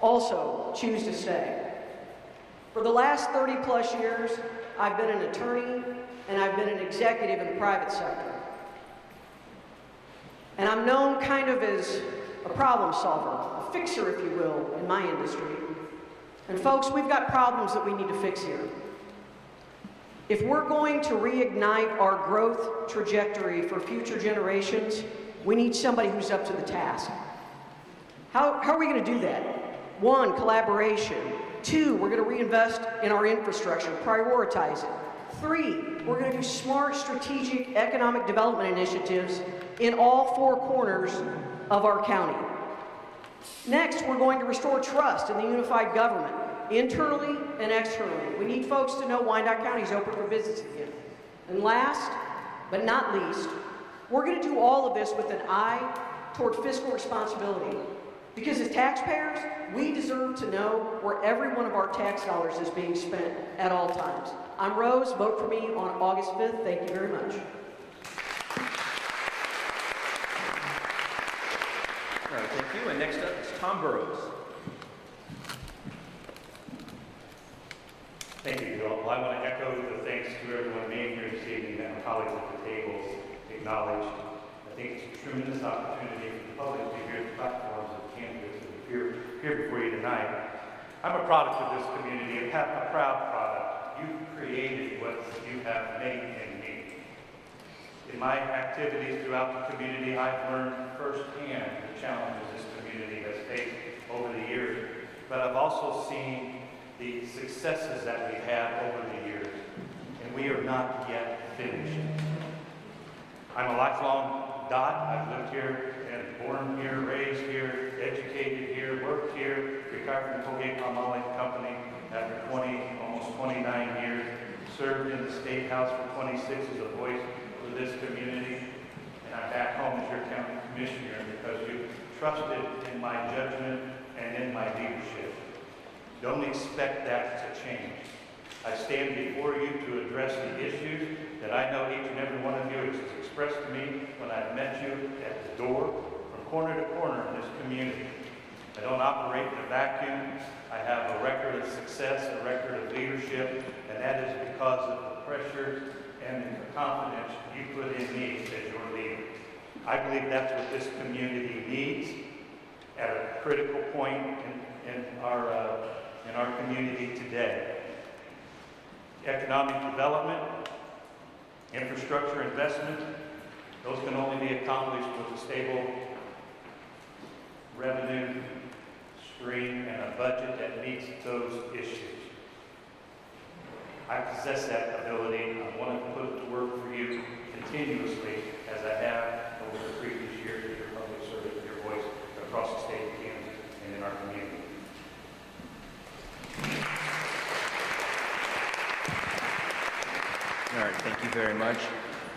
also choose to stay. For the last 30+ years, I've been an attorney and I've been an executive in the private sector. And I'm known kind of as a problem solver, a fixer, if you will, in my industry. And folks, we've got problems that we need to fix here. If we're going to reignite our growth trajectory for future generations, we need somebody who's up to the task. How are we going to do that? 1, collaboration. 2, we're going to reinvest in our infrastructure, prioritize it. 3, we're going to do smart, strategic economic development initiatives in all 4 corners of our county. Next, we're going to restore trust in the unified government, internally and externally. We need folks to know Wyandotte County is open for business again. And last, but not least, we're going to do all of this with an eye toward fiscal responsibility. Because as taxpayers, we deserve to know where every one of our tax dollars is being spent at all times. I'm Rose. Vote for me on August 5th. Thank you very much. All right, thank you. And next up is Tom Burrows. Thank you, Bill. Well, I want to echo the thanks to everyone being here this evening and my colleagues at the tables acknowledged. I think it's a tremendous opportunity for the public to hear the platforms of candidates that appear here before you tonight. I'm a product of this community, a proud product. You created what you have made in me. In my activities throughout the community, I've learned firsthand the challenges this community has faced over the years, but I've also seen the successes that we have over the years, and we are not yet finished. I'm a lifelong Dot. I've lived here and born here, raised here, educated here, worked here, retired from the Colgate-Palmolive Company after almost 29 years, served in the State House for 26 as a voice for this community, and I'm back home as your county commissioner because you trusted in my judgment and in my leadership. Don't expect that to change. I stand before you to address the issues that I know each and every one of you has expressed to me when I've met you at the door, from corner to corner in this community. I don't operate in a vacuum. I have a record of success, a record of leadership, and that is because of the pressure and the confidence you put in me as your leader. I believe that's what this community needs at a critical point in our community today. Economic development, infrastructure investment, those can only be accomplished with a stable revenue stream and a budget that meets those issues. I possess that ability. I want to put it to work for you continuously as I have over the previous years as your public servant, your voice across the state of Kansas and in our community. All right, thank you very much.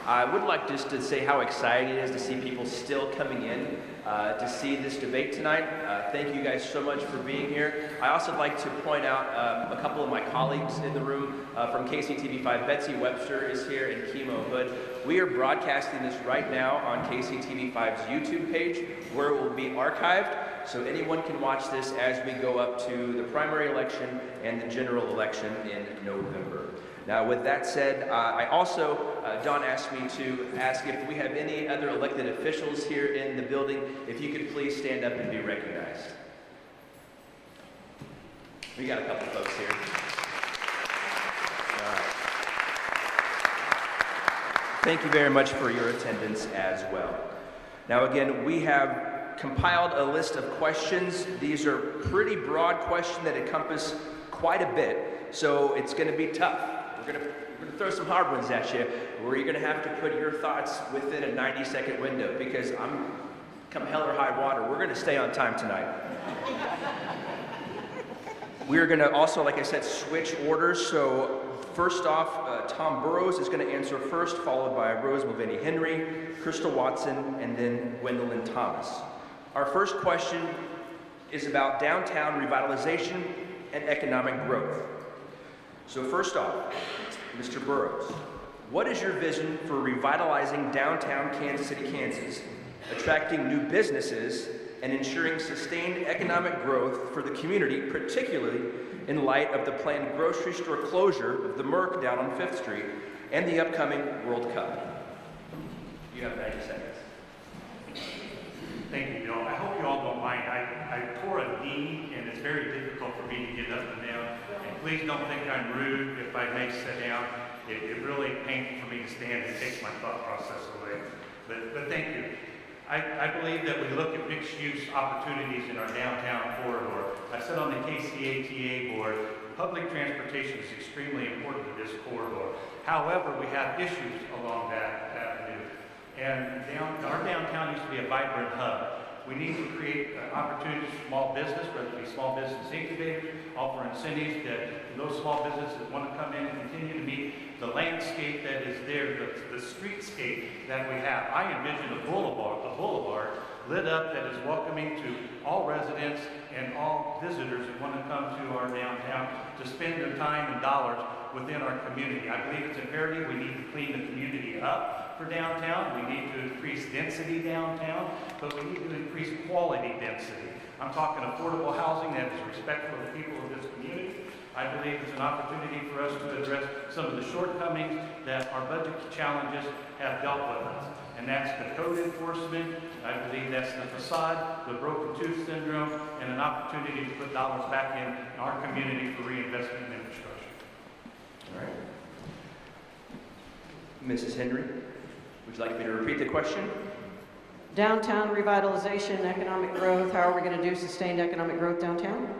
I would like just to say how exciting it is to see people still coming in to see this debate tonight. Thank you guys so much for being here. I also like to point out a couple of my colleagues in the room from KCTV5. Betsy Webster is here and Chemo Hood. We are broadcasting this right now on KCTV5's YouTube page where it will be archived, so anyone can watch this as we go up to the primary election and the general election in November. Now, with that said, John asked me to ask if we have any other elected officials here in the building, if you could please stand up and be recognized. We got a couple folks here. All right. Thank you very much for your attendance as well. Now, again, we have compiled a list of questions. These are pretty broad questions that encompass quite a bit, so it's going to be tough. We're going to throw some hard ones at you, where you're going to have to put your thoughts within a 90-second window, because come hell or high water, we're going to stay on time tonight. We're going to also, like I said, switch orders. So first off, Tom Burrows is going to answer first, followed by Rose Mulvaney-Henry, Crystal Watson, and then Gwendolyn Thomas. Our first question is about downtown revitalization and economic growth. So first off, Mr. Burrows, what is your vision for revitalizing downtown Kansas City, Kansas, attracting new businesses, and ensuring sustained economic growth for the community, particularly in light of the planned grocery store closure of the Merc down on 5th Street and the upcoming World Cup. You have 90 seconds. Thank you, Bill. I hope you all don't mind. I tore a knee, and it's very difficult for me to get up and down. And please don't think I'm rude if I may sit down. It really painful for me to stand. It takes my thought process away. But thank you. I believe that we look at mixed-use opportunities in our downtown corridor. I sit on the KCATA board. Public transportation is extremely important to this corridor. However, we have issues along that avenue. And our downtown used to be a vibrant hub. We need to create opportunities for small business, whether it be small business incubators, offer incentives that those small businesses that want to come in and continue to meet the landscape that is there, the streetscape that we have. I envision a boulevard lit up that is welcoming to all residents and all visitors that want to come to our downtown to spend their time and dollars within our community. I believe it's imperative we need to clean the community up for downtown. We need to increase density downtown, but we need to increase quality density. I'm talking affordable housing that is respectful of the people of this community. I believe it's an opportunity for us to address some of the shortcomings that our budget challenges have dealt with us. And that's the code enforcement. I believe that's the facade, the broken tooth syndrome, and an opportunity to put dollars back in our community for reinvestment in infrastructure. All right. Mrs. Henry, would you like me to repeat the question? Downtown revitalization, economic growth, how are we going to do sustained economic growth downtown?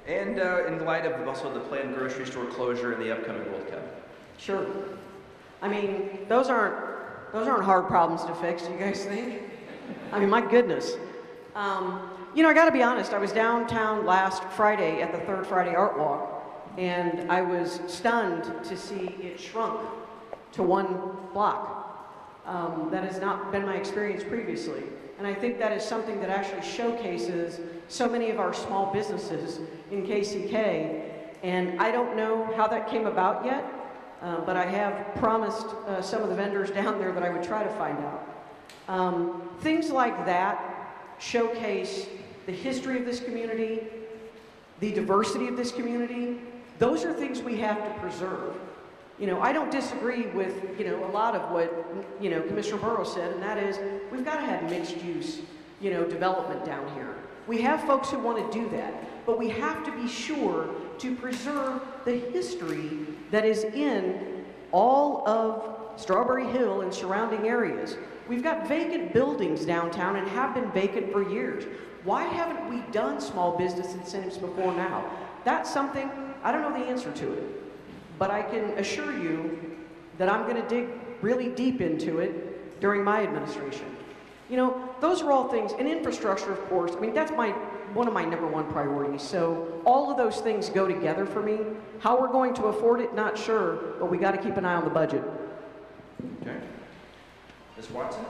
And in light of also the planned grocery store closure and the upcoming World Cup. Sure. I mean, those aren't hard problems to fix, do you guys think? I mean, my goodness. You know, I got to be honest, I was downtown last Friday at the Third Friday Art Walk, and I was stunned to see it shrunk to one block. That has not been my experience previously. And I think that is something that actually showcases so many of our small businesses in KCK. And I don't know how that came about yet, but I have promised some of the vendors down there that I would try to find out. Things like that showcase the history of this community, the diversity of this community. Those are things we have to preserve. You know, I don't disagree with, you know, a lot of what, you know, Commissioner Burrows said, and that is we've got to have mixed use, you know, development down here. We have folks who want to do that, but we have to be sure to preserve the history that is in all of Strawberry Hill and surrounding areas. We've got vacant buildings downtown and have been vacant for years. Why haven't we done small business incentives before now? That's something, I don't know the answer to it. But I can assure you that I'm going to dig really deep into it during my administration. You know, those are all things, and infrastructure, of course, I mean, that's one of my #1 priorities. So all of those things go together for me. How we're going to afford it, not sure, but we got to keep an eye on the budget. Okay. Ms. Watson?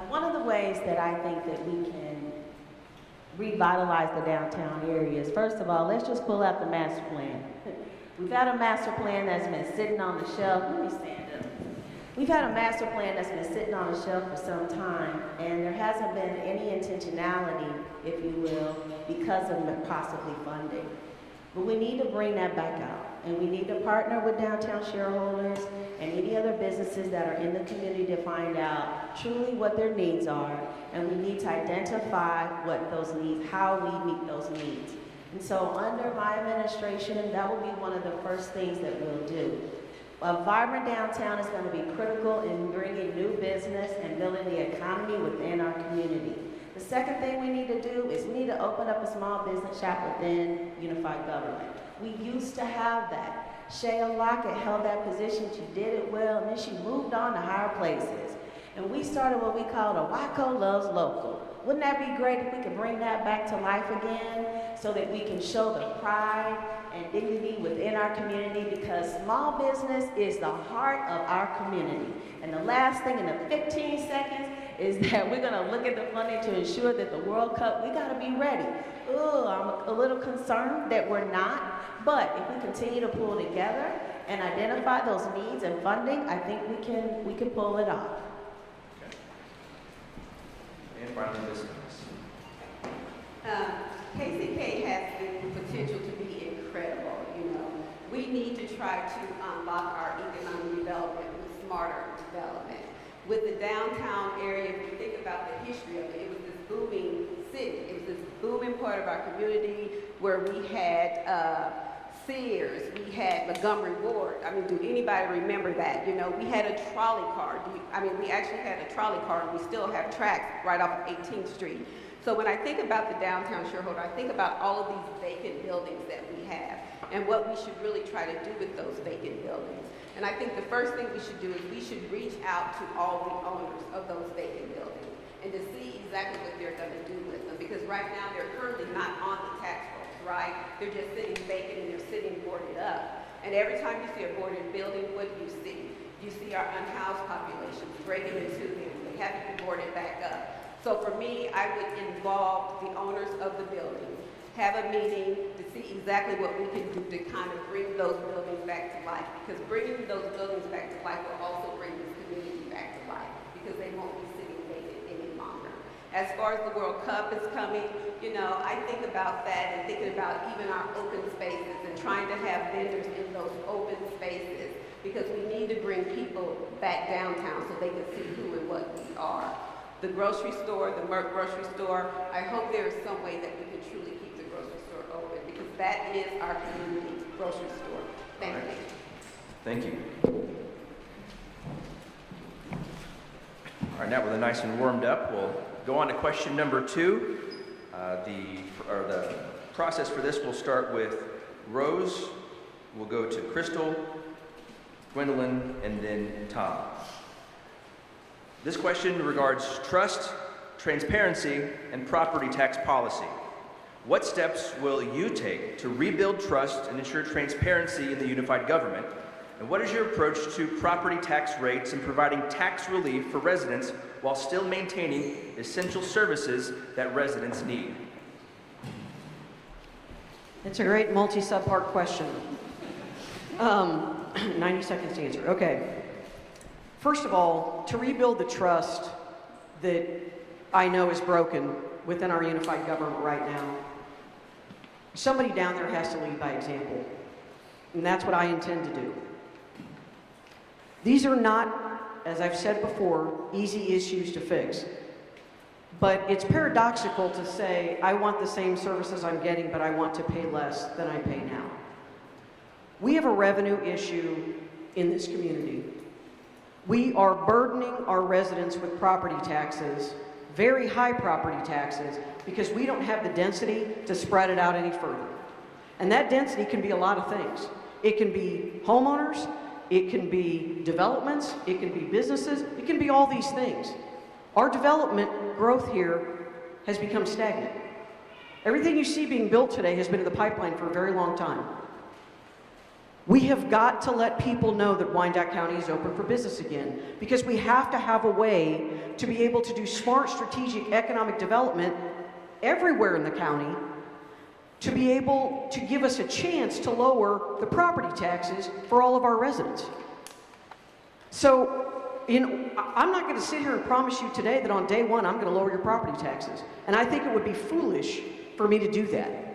One of the ways that I think that we can revitalize the downtown areas, first of all, let's just pull out the master plan. We've had a master plan that's been sitting on the shelf. Let me stand up. We've had a master plan that's been sitting on the shelf for some time, and there hasn't been any intentionality, if you will, because of possibly funding. But we need to bring that back out, and we need to partner with downtown shareholders and any other businesses that are in the community to find out truly what their needs are, and we need to identify what those needs, how we meet those needs. And so under my administration, that will be one of the first things that we'll do. A vibrant downtown is going to be critical in bringing new business and building the economy within our community. The second thing we need to do is we need to open up a small business shop within unified government. We used to have that. Shea Lockett held that position, she did it well, and then she moved on to higher places. And we started what we called a Waco Loves Local. Wouldn't that be great if we could bring that back to life again so that we can show the pride and dignity within our community, because small business is the heart of our community. And the last thing in the 15 seconds is that we're gonna look at the funding to ensure that the World Cup, we gotta be ready. Oh, I'm a little concerned that we're not, but if we continue to pull together and identify those needs and funding, I think we can pull it off. finally visiting us. KCK has the potential to be incredible, you know. We need to try to unlock our economic development with smarter development. With the downtown area, if you think about the history of it, it was this booming city. It was this booming part of our community where we had Sears, we had Montgomery Ward. I mean, do anybody remember that? You know, we had a trolley car. We actually had a trolley car, and we still have tracks right off of 18th Street. So when I think about the downtown shareholder, I think about all of these vacant buildings that we have and what we should really try to do with those vacant buildings. And I think the first thing we should do is we should reach out to all the owners of those vacant buildings and to see exactly what they're going to do with them. Because right now they're currently not on the tax rolls, right? They're just sitting vacant and they're sitting boarded up. And every time you see a boarded building, what do you see? You see our unhoused population breaking into them. They haven't been boarded back up. So for me, I would involve the owners of the building, have a meeting to see exactly what we can do to kind of bring those buildings back to life. Because bringing those buildings back to life will also bring this community back to life because they won't be sitting vacant any longer. As far as the World Cup is coming, you know, I think about that and thinking about even our open spaces and trying to have vendors in those open spaces because we need to bring people back downtown so they can see who and what we are. The grocery store, the Merck grocery store, I hope there is some way that we can truly keep the grocery store open because that is our community grocery store. Thank you. Thank you. All right, now we're nice and warmed up, we'll go on to question number 2. The process for this will start with Rose, we'll go to Crystal, Gwendolyn, and then Tom. This question regards trust, transparency, and property tax policy. What steps will you take to rebuild trust and ensure transparency in the unified government? And what is your approach to property tax rates and providing tax relief for residents while still maintaining essential services that residents need? It's a great multi-subpart question. 90 seconds to answer. Okay. First of all, to rebuild the trust that I know is broken within our unified government right now, somebody down there has to lead by example. And that's what I intend to do. These are not, as I've said before, easy issues to fix. But it's paradoxical to say, I want the same services I'm getting, but I want to pay less than I pay now. We have a revenue issue in this community. We are burdening our residents with property taxes, very high property taxes, because we don't have the density to spread it out any further. And that density can be a lot of things. It can be homeowners, it can be developments, it can be businesses, it can be all these things. Our development growth here has become stagnant. Everything you see being built today has been in the pipeline for a very long time. We have got to let people know that Wyandotte County is open for business again because we have to have a way to be able to do smart strategic economic development everywhere in the county to be able to give us a chance to lower the property taxes for all of our residents. So, I'm not going to sit here and promise you today that on day one I'm going to lower your property taxes. And I think it would be foolish for me to do that.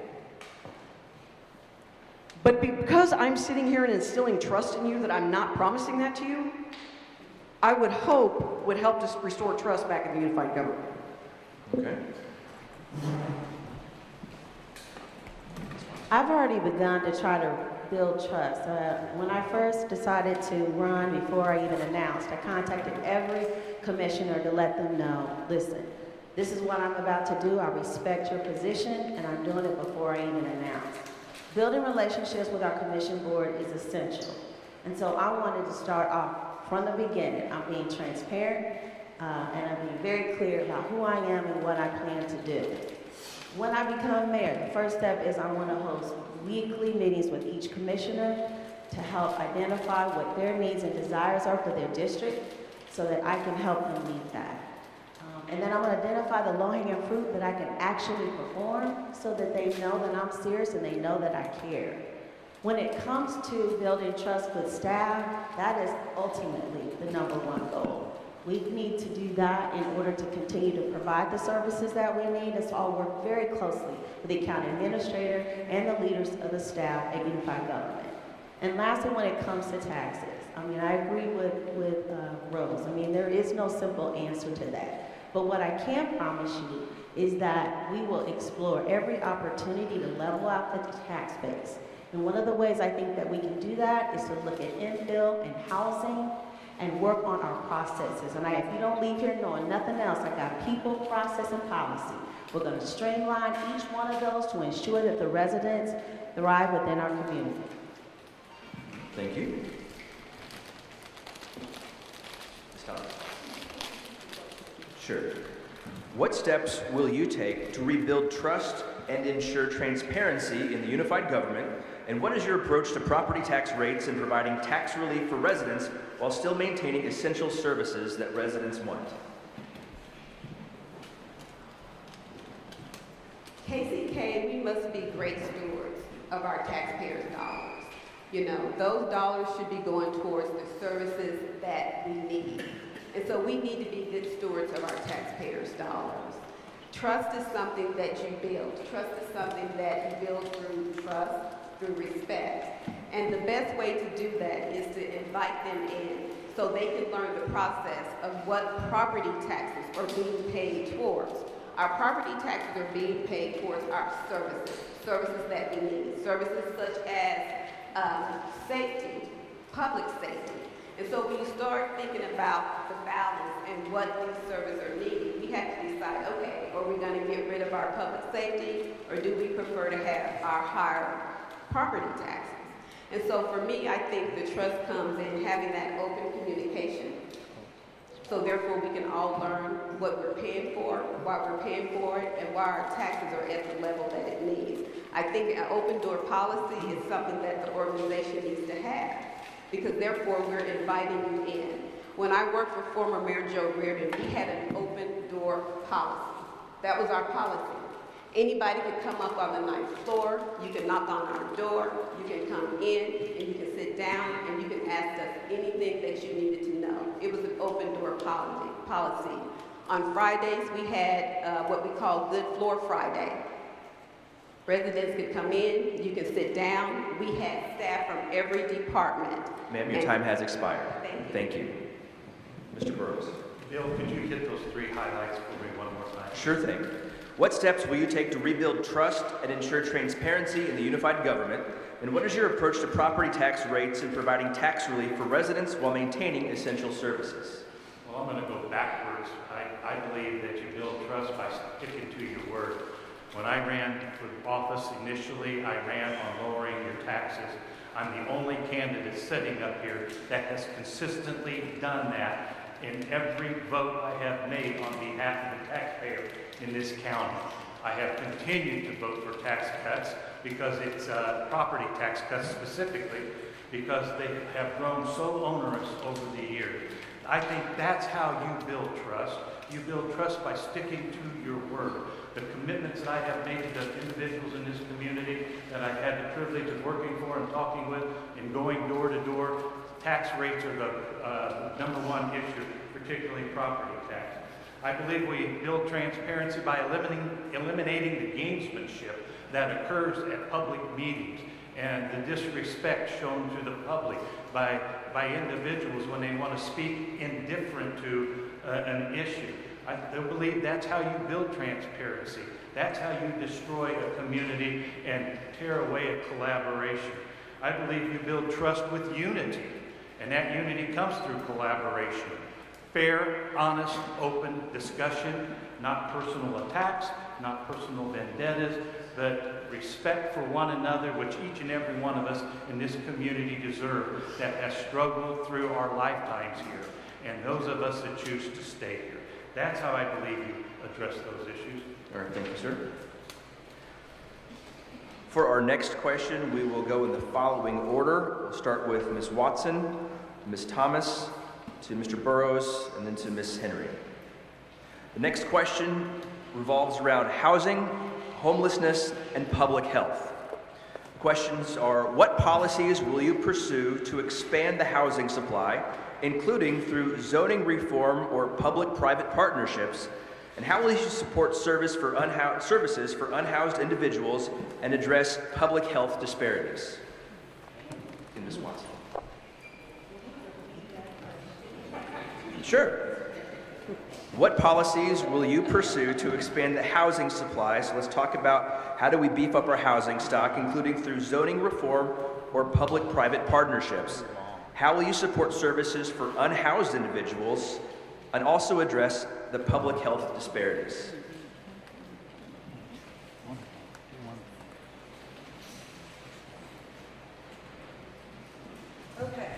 But because I'm sitting here and instilling trust in you that I'm not promising that to you, I would hope would help to restore trust back in the unified government. Okay. I've already begun to try to build trust. When I first decided to run, before I even announced, I contacted every commissioner to let them know, listen, this is what I'm about to do. I respect your position, and I'm doing it before I even announce. Building relationships with our commission board is essential. And so I wanted to start off from the beginning. I'm being transparent, and I'm being very clear about who I am and what I plan to do. When I become mayor, the first step is I want to host weekly meetings with each commissioner to help identify what their needs and desires are for their district so that I can help them meet that. And then I'm going to identify the low-hanging fruit that I can actually perform so that they know that I'm serious and they know that I care. When it comes to building trust with staff, that is ultimately the #1 goal. We need to do that in order to continue to provide the services that we need. And so I'll work very closely with the county administrator and the leaders of the staff at Unified Government. And lastly, when it comes to taxes, I mean, I agree with Rose. I mean, there is no simple answer to that. But what I can promise you is that we will explore every opportunity to level out the tax base. And one of the ways I think that we can do that is to look at infill and housing and work on our processes. And if you don't leave here knowing nothing else, I got people, process, and policy. We're going to streamline each one of those to ensure that the residents thrive within our community. Thank you. Ms. Thomas. Sure. What steps will you take to rebuild trust and ensure transparency in the unified government? And what is your approach to property tax rates and providing tax relief for residents while still maintaining essential services that residents want? KCK, we must be great stewards of our taxpayers' dollars. You know, those dollars should be going towards the services that we need. And so we need to be good stewards of our taxpayers' dollars. Trust is something that you build. Trust is something that you build through trust, through respect. And the best way to do that is to invite them in so they can learn the process of what property taxes are being paid towards. Our property taxes are being paid towards our services that we need, services such as safety, public safety. And so when you start thinking about the balance and what these services are needed, we have to decide, okay, are we going to get rid of our public safety, or do we prefer to have our higher property taxes? And so for me, I think the trust comes in having that open communication. So therefore, we can all learn what we're paying for, why we're paying for it, and why our taxes are at the level that it needs. I think an open door policy is something that the organization needs to have, because therefore we're inviting you in. When I worked for former Mayor Joe Reardon, we had an open door policy. That was our policy. Anybody could come up on the 9th floor, you can knock on our door, you can come in, and you can sit down, and you can ask us anything that you needed to know. It was an open door policy. On Fridays, we had what we call Good Floor Friday. Residents could come in, you can sit down. We had staff from every department. Ma'am, your time has expired. Thank you. Thank you. Mr. Burrows. Bill, could you hit those 3 highlights for me one more time? Sure thing. What steps will you take to rebuild trust and ensure transparency in the unified government? And what is your approach to property tax rates and providing tax relief for residents while maintaining essential services? Well, I'm going to go backwards. I believe that you build trust by sticking to your word. When I ran for office initially, I ran on lowering your taxes. I'm the only candidate sitting up here that has consistently done that in every vote I have made on behalf of the taxpayer in this county. I have continued to vote for tax cuts because it's property tax cuts specifically, because they have grown so onerous over the years. I think that's how you build trust. You build trust by sticking to your word. The commitments that I have made to the individuals in this community that I've had the privilege of working for and talking with and going door to door, tax rates are the number one issue, particularly property tax. I believe we build transparency by eliminating the gamesmanship that occurs at public meetings and the disrespect shown to the public by individuals when they want to speak indifferent to an issue. I believe that's how you build transparency. That's how you destroy a community and tear away a collaboration. I believe you build trust with unity, and that unity comes through collaboration. Fair, honest, open discussion, not personal attacks, not personal vendettas, but respect for one another, which each and every one of us in this community deserve, that has struggled through our lifetimes here, and those of us that choose to stay here. That's how I believe you address those issues. All right, thank you, sir. For our next question, we will go in the following order. We'll start with Ms. Watson, Ms. Thomas, to Mr. Burrows, and then to Ms. Henry. The next question revolves around housing, homelessness, and public health. Questions are, what policies will you pursue to expand the housing supply, including through zoning reform or public-private partnerships? And how will you support services for unhoused individuals and address public health disparities? Ms. Watson. Sure. What policies will you pursue to expand the housing supply? So let's talk about how do we beef up our housing stock, including through zoning reform or public-private partnerships. How will you support services for unhoused individuals and also address the public health disparities? Okay.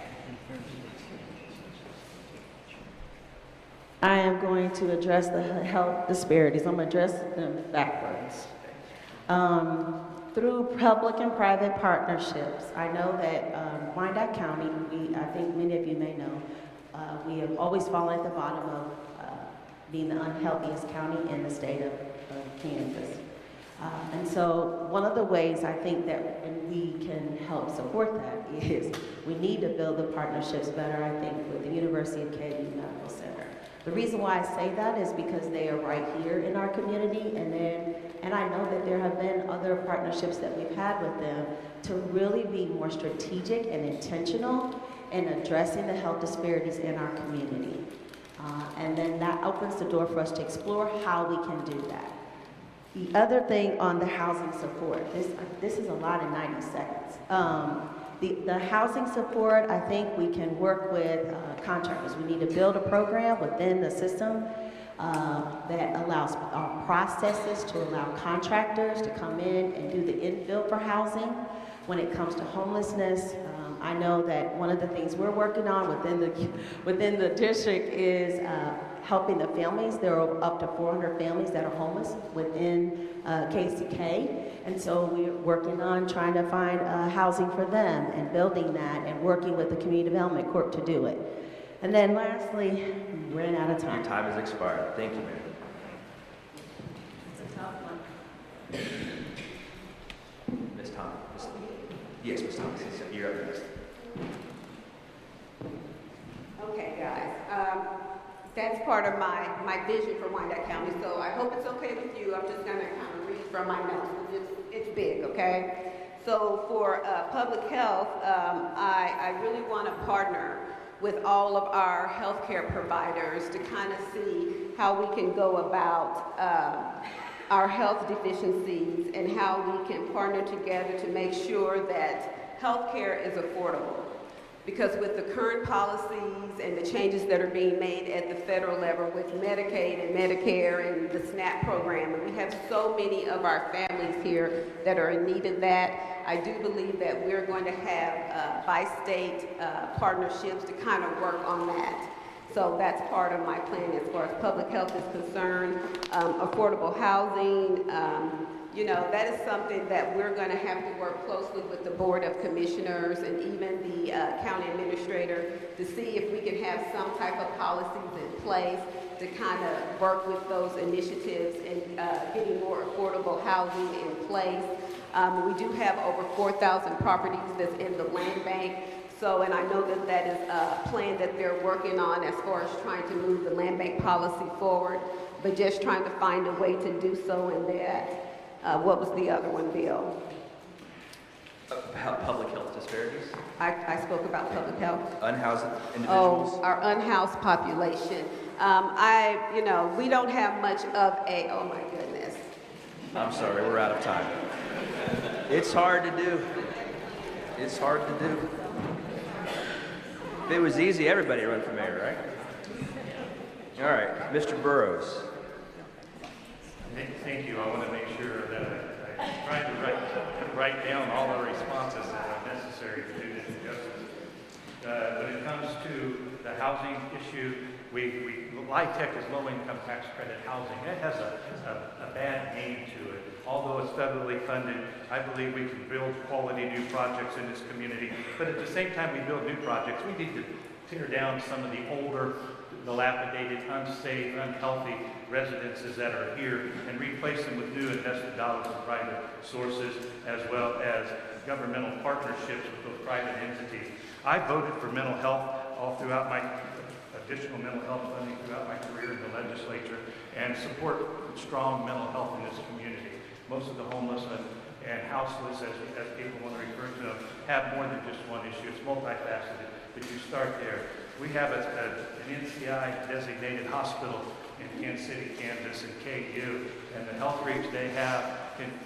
I am going to address the health disparities. I'm going to address them backwards. Through public and private partnerships, I know that Wyandotte County, I think many of you may know, we have always fallen at the bottom of being the unhealthiest county in the state of Kansas. And so one of the ways I think that we can help support that is we need to build the partnerships better, I think, with the University of KU Medical Center. The reason why I say that is because they are right here in our community, and I know that there have been other partnerships that we've had with them to really be more strategic and intentional in addressing the health disparities in our community. And then that opens the door for us to explore how we can do that. The other thing on the housing support, this is a lot in 90 seconds. The housing support, I think we can work with contractors. We need to build a program within the system that allows our processes to allow contractors to come in and do the infill for housing. When it comes to homelessness, I know that one of the things we're working on within the district is helping the families. There are up to 400 families that are homeless within KCK. And so we're working on trying to find housing for them and building that and working with the Community Development Corp to do it. And then lastly, we ran out of time. Your time has expired. Thank you, ma'am. It's a tough one. Ms. Thomas. Yes, Ms. Thomas. You're up next. Okay, guys. That's part of my vision for Wyandotte County, so I hope it's okay with you. I'm just going to kind of read from my notes. It's big, okay? So for public health, I really want to partner with all of our healthcare providers to kind of see how we can go about our health deficiencies and how we can partner together to make sure that healthcare is affordable. Because with the current policies and the changes that are being made at the federal level with Medicaid and Medicare and the SNAP program, and we have so many of our families here that are in need of that, I do believe that we're going to have bi-state partnerships to kind of work on that. So that's part of my plan as far as public health is concerned. Affordable housing, you know, that is something that we're going to have to work closely with the Board of Commissioners and even the county administrator to see if we can have some type of policies in place to kind of work with those initiatives and getting more affordable housing in place. We do have over 4,000 properties that's in the land bank. So, and I know that that is a plan that they're working on as far as trying to move the land bank policy forward, but just trying to find a way to do so in that. What was the other one, Bill? Public health disparities? I spoke about public health. Unhoused individuals? Oh, our unhoused population. You know, we don't have much of a, oh my goodness. I'm sorry, we're out of time. It's hard to do. It's hard to do. If it was easy, everybody would run for mayor, right? All right, Mr. Burrows. Thank you. I want to make sure that I tried to write down all the responses that are necessary to do this justice. When it comes to the housing issue, LIHTC is low-income tax credit housing. That has a bad name to it. Although it's federally funded, I believe we can build quality new projects in this community. But at the same time we build new projects, we need to tear down some of the older, dilapidated, unsafe, unhealthy residences that are here and replace them with new invested dollars from private sources, as well as governmental partnerships with those private entities. I voted for mental health all throughout my additional mental health funding throughout my career in the legislature, and support strong mental health in this community. Most of the homeless and houseless, as people want to refer to them, have more than just one issue. It's multifaceted, but you start there. We have an NCI designated hospital in Kansas City, Kansas, and KU, and the health reach they have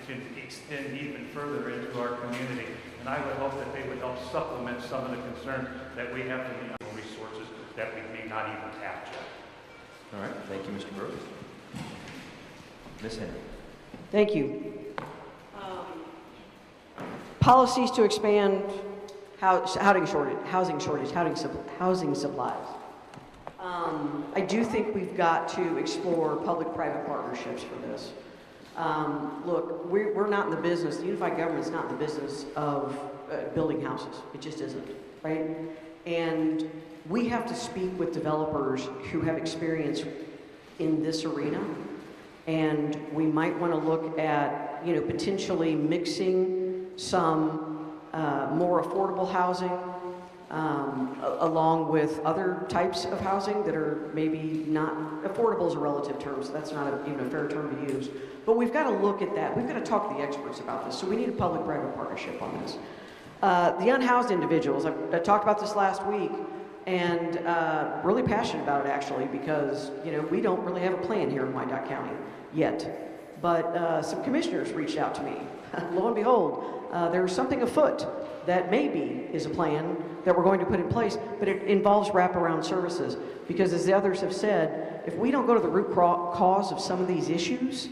can extend even further into our community. And I would hope that they would help supplement some of the concerns that we have from the resources that we may not even tap yet. All right, thank you, Mr. Burrows. Ms. Henry. Thank you. Policies to expand housing supplies. I do think we've got to explore public-private partnerships for this. Look, we're not in the business, the unified government's not in the business of building houses. It just isn't, right? And we have to speak with developers who have experience in this arena. And we might want to look at, potentially mixing some more affordable housing along with other types of housing that are maybe not, affordable is a relative term, so that's not even a fair term to use. But we've got to look at that. We've got to talk to the experts about this. So we need a public-private partnership on this. The unhoused individuals, I talked about this last week, and really passionate about it actually, because we don't really have a plan here in Wyandotte County yet. But some commissioners reached out to me. Lo and behold, there's something afoot that maybe is a plan that we're going to put in place, but it involves wraparound services. Because as the others have said, if we don't go to the root cause of some of these issues,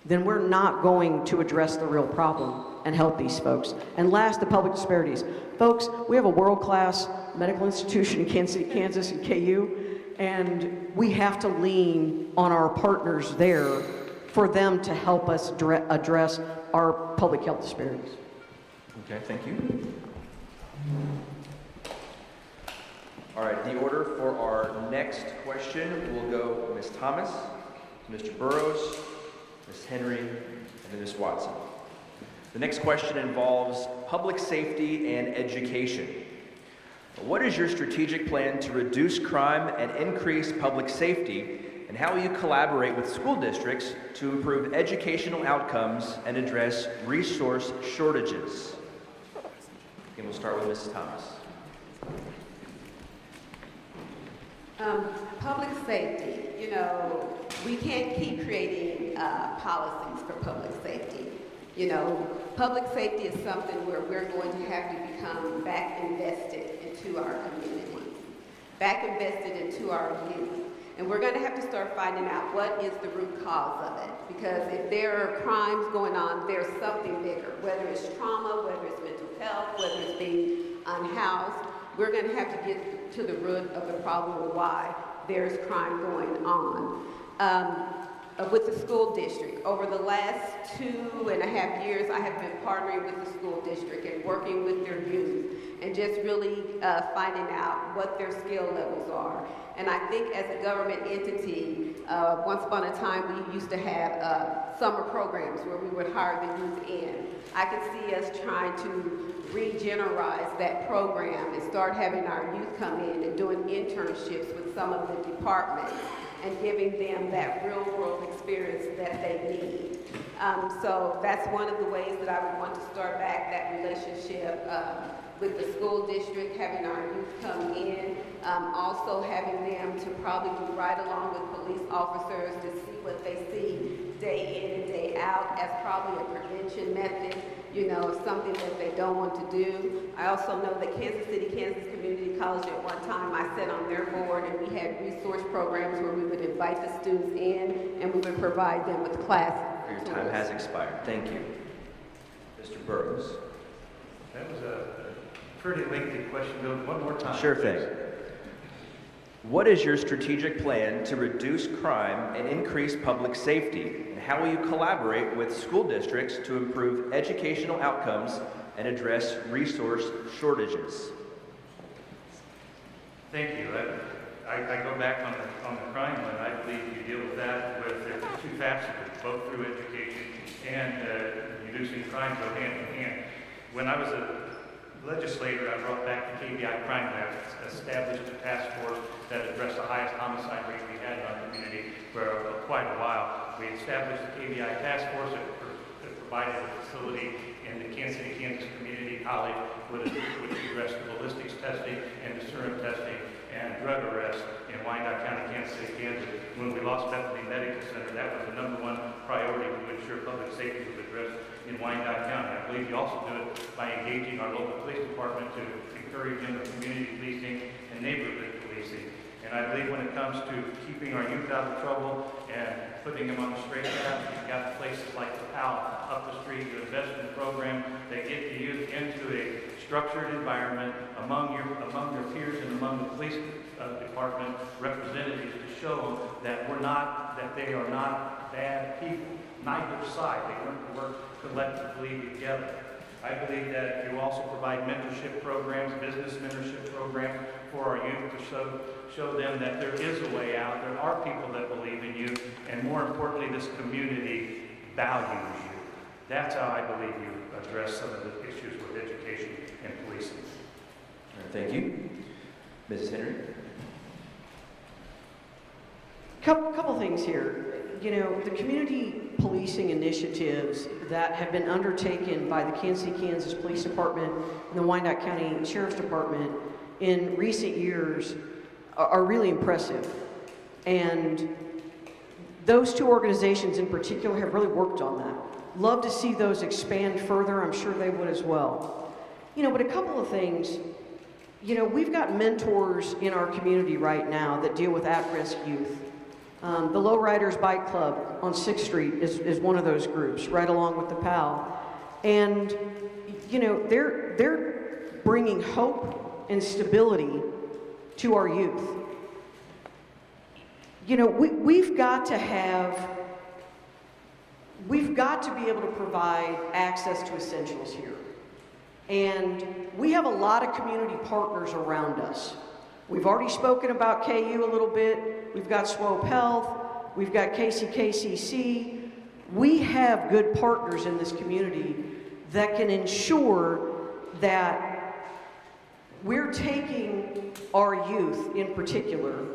then we're not going to address the real problem and help these folks. And last, the public disparities. Folks, we have a world-class medical institution in Kansas City, Kansas, and KU, and we have to lean on our partners there for them to help us address our public health disparities. Okay, thank you. All right, the order for our next question will go Ms. Thomas, Mr. Burrows, Ms. Henry, and then Ms. Watson. The next question involves public safety and education. What is your strategic plan to reduce crime and increase public safety, and how will you collaborate with school districts to improve educational outcomes and address resource shortages? And we'll start with Mrs. Thomas. Public safety, we can't keep creating policies for public safety. Public safety is something where we're going to have to become back invested into our communities, back invested into our youth. And we're going to have to start finding out what is the root cause of it. Because if there are crimes going on, there's something bigger, whether it's trauma, whether it's mental health, whether it's being unhoused. We're going to have to get to the root of the problem of why there's crime going on. With the school district, over the last 2.5 years, I have been partnering with the school district and working with their youth and just really finding out what their skill levels are. And I think as a government entity, once upon a time we used to have summer programs where we would hire the youth in. I could see us trying to regeneralize that program and start having our youth come in and doing internships with some of the departments and giving them that real world experience that they need. So that's one of the ways that I would want to start back that relationship with the school district, having our youth come in, also having them to probably do right along with police officers to see what they see day in and day out as probably a prevention method, something that they don't want to do. I also know that Kansas City, Kansas Community College at one time, I sat on their board and we had resource programs where we would invite the students in and we would provide them with classes. Your time has expired. Thank you. Mr. Burrows. That was a pretty lengthy question. One more time. Sure thing. What is your strategic plan to reduce crime and increase public safety? And how will you collaborate with school districts to improve educational outcomes and address resource shortages? Thank you. I go back on the crime one. I believe you deal with that with two facets, both through education and reducing crime go hand in hand. When I was a legislator, I brought back the KBI Crime Lab, established a task force that addressed the highest homicide rate we had in our community for quite a while. We established the KBI task force that provided a facility in the Kansas City, Kansas Community College which addressed the ballistics testing and discernment testing and drug arrest in Wyandotte County, Kansas City, Kansas. When we lost Bethany Medical Center, that was the #1 priority to ensure public safety was addressed in Wyandotte County. I believe you also do it by engaging our local police department to encourage community policing and neighborhood policing. And I believe when it comes to keeping our youth out of trouble and putting them on the straight path, you've got places like the PAL up the street, your investment program that get the youth into a structured environment among your peers and among the police department representatives to show them that they are not bad people. Neither side, they want to work collectively together. I believe that you also provide mentorship programs, business mentorship programs for our youth to show them that there is a way out. There are people that believe in you, and more importantly, this community values you. That's how I believe you address some of the issues with education and policing. All right, thank you. Mrs. Henry? Couple things here. You know, the community policing initiatives that have been undertaken by the Kansas City, Kansas Police Department and the Wyandotte County Sheriff's Department in recent years are really impressive. And those two organizations in particular have really worked on that. Love to see those expand further. I'm sure they would as well. You know, but a couple of things. You know, we've got mentors in our community right now that deal with at-risk youth. The Lowriders Bike Club on 6th Street is one of those groups, right along with the PAL. And, you know, they're bringing hope and stability to our youth. You know, we've got to be able to provide access to essentials here. And we have a lot of community partners around us. We've already spoken about KU a little bit. We've got Swope Health. We've got KCKCC. We have good partners in this community that can ensure that we're taking our youth in particular,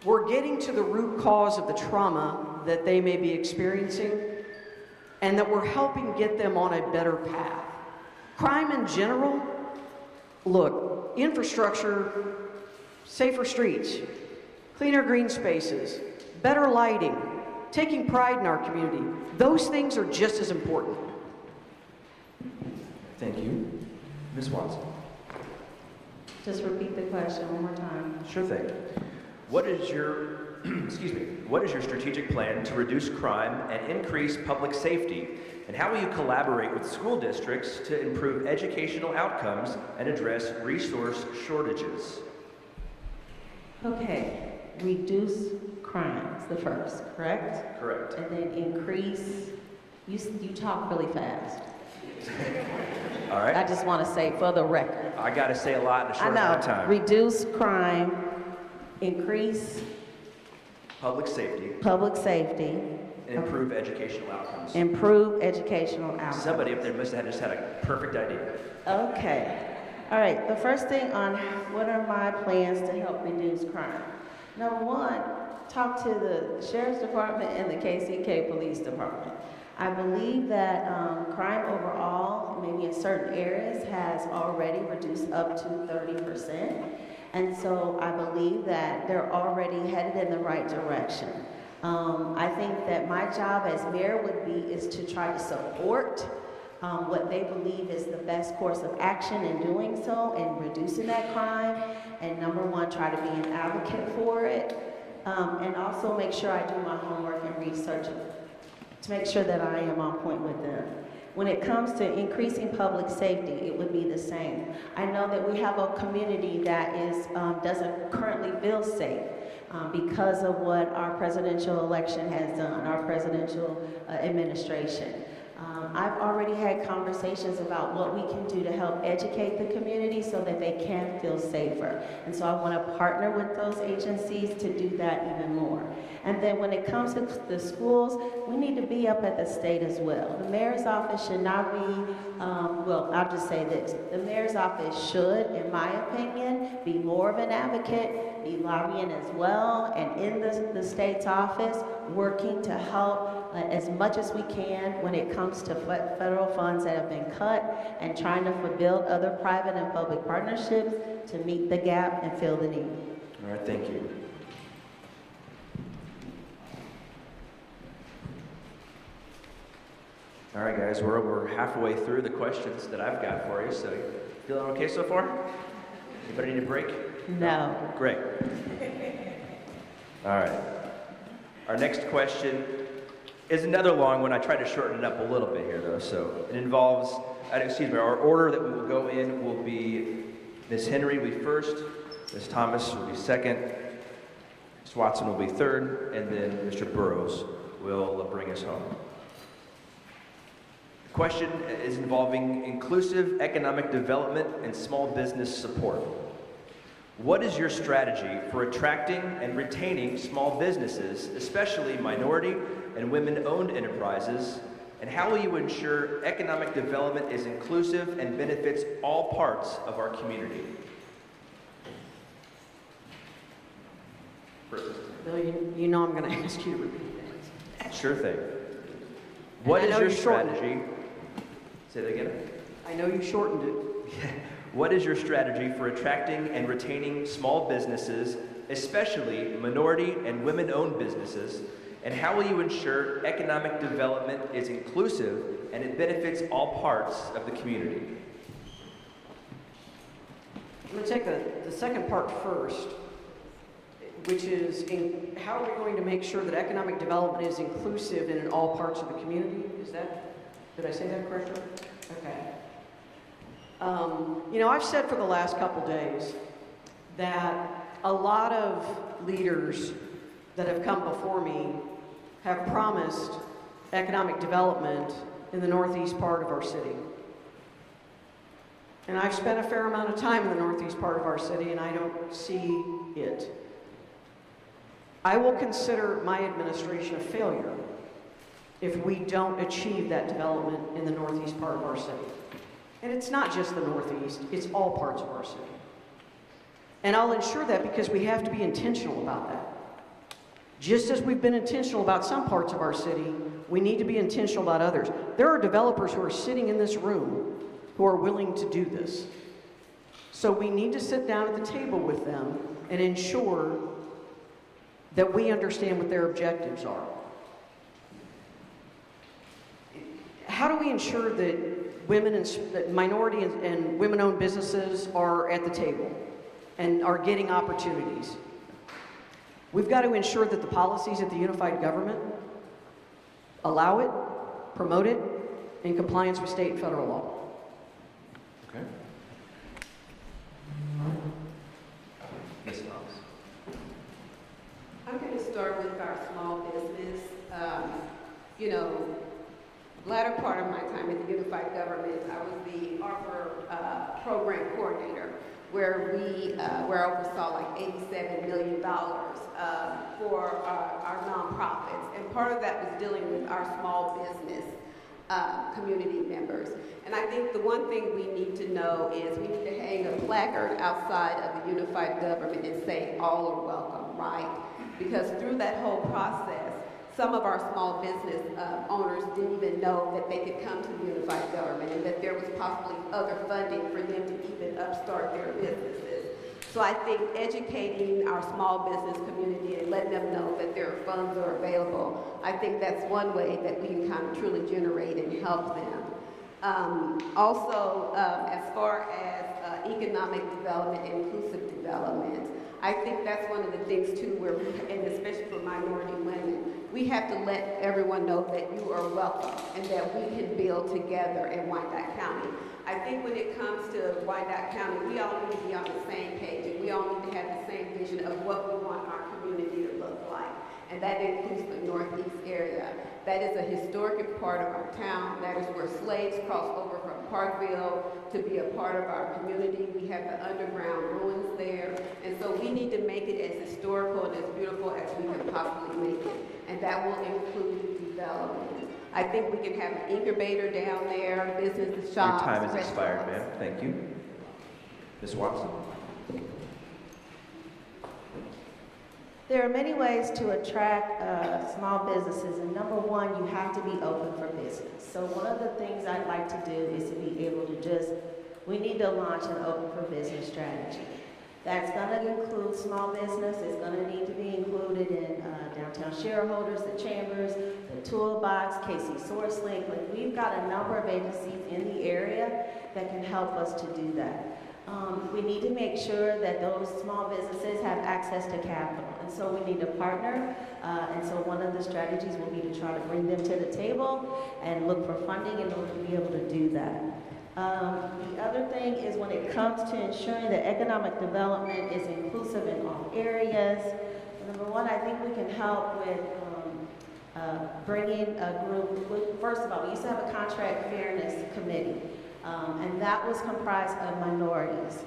we're getting to the root cause of the trauma that they may be experiencing, and that we're helping get them on a better path. Crime in general, look, infrastructure, safer streets, cleaner green spaces, better lighting, taking pride in our community. Those things are just as important. Thank you. Ms. Watson? Just repeat the question one more time. Sure thing. What is your what is your strategic plan to reduce crime and increase public safety? And how will you collaborate with school districts to improve educational outcomes and address resource shortages? Okay, reduce crime is the first, correct? Correct. And then increase, you talk really fast. All right. I just want to say for the record. I got to say a lot in a short amount of time. Reduce crime, increase Public safety. Public safety. And improve educational outcomes. Improve educational outcomes. Somebody up there must have just had a perfect idea. Okay. All right. The first thing on what are my plans to help reduce crime? Number one, talk to the Sheriff's Department and the KCK Police Department. I believe that crime overall, maybe in certain areas, has already reduced up to 30%. And so I believe that they're already headed in the right direction. I think that my job as mayor is to try to support what they believe is the best course of action in doing so and reducing that crime. And number one, try to be an advocate for it. And also make sure I do my homework and research to make sure that I am on point with them. When it comes to increasing public safety, it would be the same. I know that we have a community that doesn't currently feel safe because of what our presidential election has done, our presidential administration. I've already had conversations about what we can do to help educate the community so that they can feel safer. And so I want to partner with those agencies to do that even more. And then when it comes to the schools, we need to be up at the state as well. The mayor's office should not be, well, I'll just say this. The mayor's office should, in my opinion, be more of an advocate, be lobbying as well, and in the state's office, working to help as much as we can when it comes to federal funds that have been cut and trying to build other private and public partnerships to meet the gap and fill the need. All right, thank you. All right, guys, we're halfway through the questions that I've got for you, so feeling okay so far? Anybody need a break? No. Great. All right. Our next question is another long one. I tried to shorten it up a little bit here, though. So it involves, our order that we will go in will be Ms. Henry will be first, Ms. Thomas will be second, Ms. Watson will be third, and then Mr. Burrows will bring us home. The question is involving inclusive economic development and small business support. What is your strategy for attracting and retaining small businesses, especially minority and women-owned enterprises, and how will you ensure economic development is inclusive and benefits all parts of our community? Bill, you know I'm going to ask you to repeat that. Sure thing. What is your strategy? Say that again. I know you shortened it. What is your strategy for attracting and retaining small businesses, especially minority and women-owned businesses, and how will you ensure economic development is inclusive and it benefits all parts of the community? I'm going to take the second part first, which is how are we going to make sure that economic development is inclusive and in all parts of the community? Did I say that correctly? Okay. I've said for the last couple days that a lot of leaders that have come before me have promised economic development in the northeast part of our city. And I've spent a fair amount of time in the northeast part of our city, and I don't see it. I will consider my administration a failure if we don't achieve that development in the northeast part of our city. And it's not just the northeast, it's all parts of our city. And I'll ensure that because we have to be intentional about that. Just as we've been intentional about some parts of our city, we need to be intentional about others. There are developers who are sitting in this room who are willing to do this. So we need to sit down at the table with them and ensure that we understand what their objectives are. How do we ensure that women and that minority and women-owned businesses are at the table and are getting opportunities? We've got to ensure that the policies at the unified government allow it, promote it, in compliance with state and federal law. Okay. Ms. Thomas. I'm going to start with our small business. Latter part of my time at the unified government, I was the ARPA program coordinator, where I oversaw like $87 million for our nonprofits. And part of that was dealing with our small business community members. And I think the one thing we need to know is we need to hang a placard outside of the unified government and say all are welcome, right? Because through that whole process, some of our small business owners didn't even know that they could come to the unified government and that there was possibly other funding for them to even upstart their businesses. So I think educating our small business community and letting them know that their funds are available, I think that's one way that we can kind of truly generate and help them. As far as economic development and inclusive development, I think that's one of the things too where and especially for minority women, we have to let everyone know that you are welcome and that we can build together in Wyandotte County. I think when it comes to Wyandotte County, we all need to be on the same page and we all need to have the same vision of what we want our community to look like. and that includes the northeast area. That is a historic part of our town. That is where slaves crossed over from Parkville to be a part of our community. We have the underground ruins there, and so we need to make it as historical and as beautiful as we can possibly make it, and that will include development. I think we can have an incubator down there, business shops. Your time has restaurants. expired, ma'am. Thank you. Ms. Watson. There are many ways to attract small businesses, and number one, you have to be open for business. So one of the things I'd like to do is to be able to we need to launch an open for business strategy. That's going to include small business. It's going to need to be included in downtown shareholders, the chambers, the toolbox, KC SourceLink. Like, we've got a number of agencies in the area that can help us to do that. We need to make sure that those small businesses have access to capital. And so we need to partner. And so one of the strategies will be to try to bring them to the table and look for funding in order to be able to do that. The other thing is when it comes to ensuring that economic development is inclusive in all areas. Number one, I think we can help with bringing a group. First of all, we used to have a contract fairness committee. And that was comprised of minorities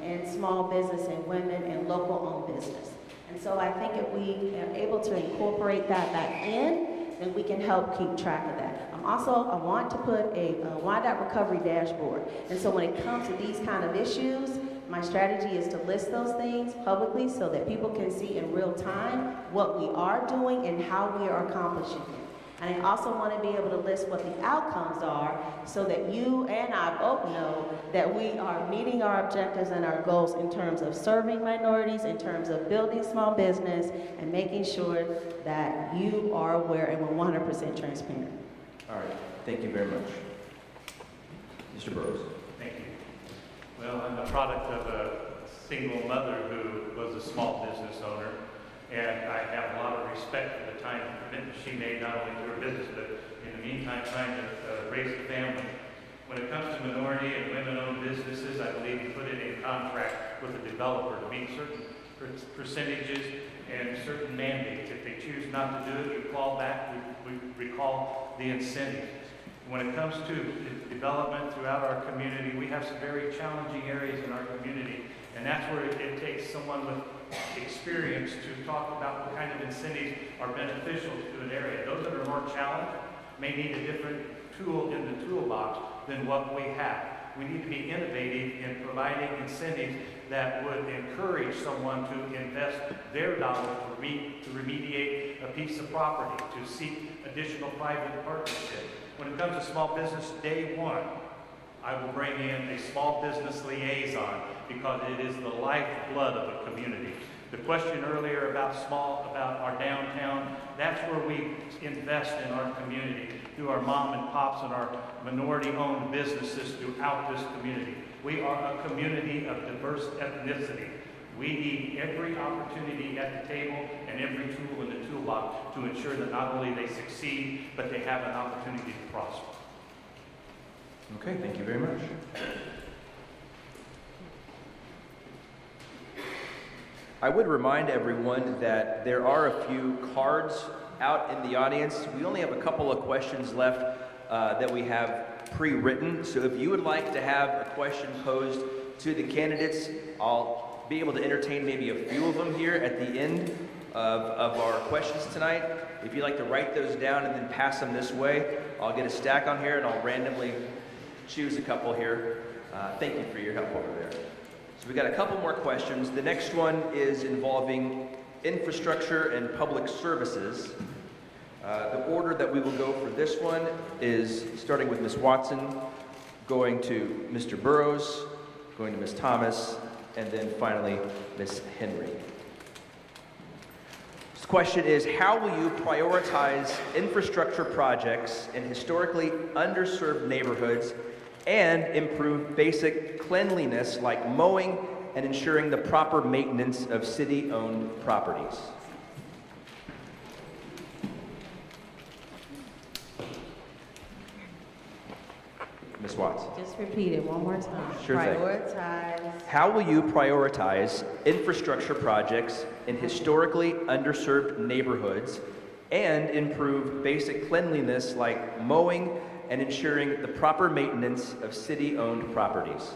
and small business and women and local-owned business. And so I think if we are able to incorporate that back in, then we can help keep track of that. I want to put a Wyandotte recovery dashboard. And so when it comes to these kind of issues, my strategy is to list those things publicly so that people can see in real time what we are doing and how we are accomplishing it. And I also want to be able to list what the outcomes are so that you and I both know that we are meeting our objectives and our goals in terms of serving minorities, in terms of building small business, and making sure that you are aware and we're 100% transparent. All right. Thank you very much. Mr. Burrows. Thank you. Well, I'm the product of a single mother who was a small business owner, and I have a lot of respect for the time and commitment she made, not only to her business, but in the meantime, trying to raise a family. When it comes to minority and women-owned businesses, I believe you put it in contract with the developer to meet certain percentages and certain mandates. If they choose not to do it, you call back, we recall the incentive. When it comes to development throughout our community, we have some very challenging areas in our community, and that's where it takes someone with experience to talk about what kind of incentives are beneficial to an area. Those that are more challenged may need a different tool in the toolbox than what we have. We need to be innovative in providing incentives that would encourage someone to invest their dollars to remediate a piece of property, to seek additional private partnership. When it comes to small business, day one, I will bring in a small business liaison because it is the lifeblood of a community. The question earlier about our downtown, that's where we invest in our community through our mom and pops and our minority-owned businesses throughout this community. We are a community of diverse ethnicity. We need every opportunity at the table and every tool in the toolbox to ensure that not only they succeed, but they have an opportunity to prosper. Okay, thank you very much. I would remind everyone that there are a few cards out in the audience. We only have a couple of questions left that we have pre-written. So if you would like to have a question posed to the candidates, I'll be able to entertain maybe a few of them here at the end of our questions tonight. If you'd like to write those down and then pass them this way, I'll get a stack on here and I'll randomly choose a couple here. Thank you for your help over there. So we got a couple more questions. The next one is involving infrastructure and public services. The order that we will go for this one is starting with Ms. Watson, going to Mr. Burrows, going to Ms. Thomas, and then finally Ms. Henry. This question is, how will you prioritize infrastructure projects in historically underserved neighborhoods and improve basic cleanliness like mowing and ensuring the proper maintenance of city-owned properties? Ms. Watts. Just repeat it one more time. Sure thing. Prioritize how will you prioritize infrastructure projects in historically underserved neighborhoods and improve basic cleanliness like mowing and ensuring the proper maintenance of city-owned properties?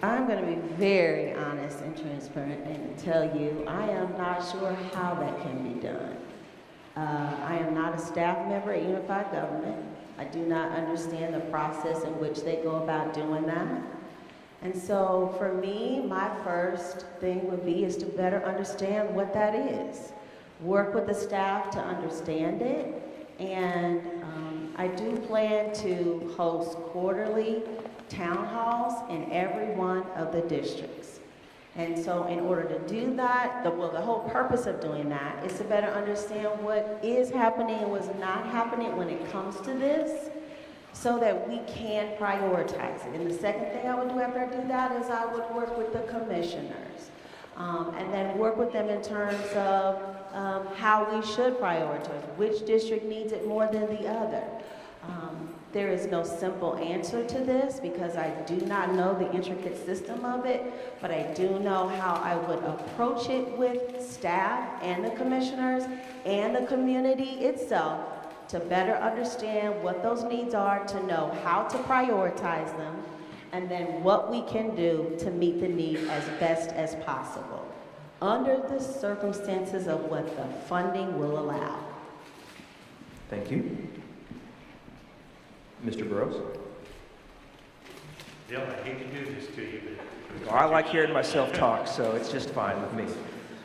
I'm going to be very honest and transparent and tell you I am not sure how that can be done. I am not a staff member at Unified Government. I do not understand the process in which they go about doing that. And so for me, my first thing would be is to better understand what that is. Work with the staff to understand it. And I do plan to host quarterly town halls in every one of the districts. And so in order to do that, the whole purpose of doing that is to better understand what is happening and what's not happening when it comes to this, so that we can prioritize it. And the second thing I would do after I do that is I would work with the commissioners and then work with them in terms of how we should prioritize, which district needs it more than the other. There is no simple answer to this because I do not know the intricate system of it, but I do know how I would approach it with staff and the commissioners and the community itself to better understand what those needs are, to know how to prioritize them, and then what we can do to meet the need as best as possible, under the circumstances of what the funding will allow. Thank you. Mr. Burrows? Bill, I hate to do this to you, but... Well, I like hearing myself talk, so it's just fine with me.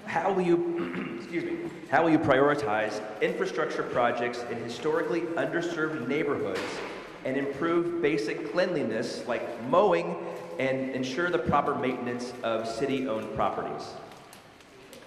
How will you, excuse me, how will you prioritize infrastructure projects in historically underserved neighborhoods and improve basic cleanliness like mowing and ensure the proper maintenance of city-owned properties?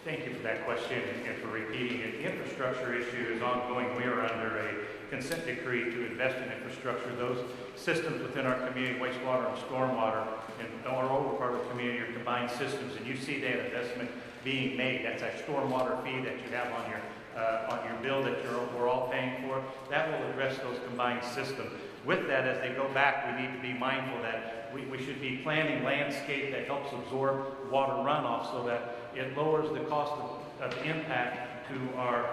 Thank you for that question and for repeating it. The infrastructure issue is ongoing. We are under a consent decree to invest in infrastructure. Those systems within our community, wastewater and stormwater, and our over part of the community are combined systems, and you see that investment being made. That's that stormwater fee that you have on your bill that we're all paying for. That will address those combined systems. With that, as they go back, we need to be mindful that we should be planning landscape that helps absorb water runoff so that it lowers the cost of impact to our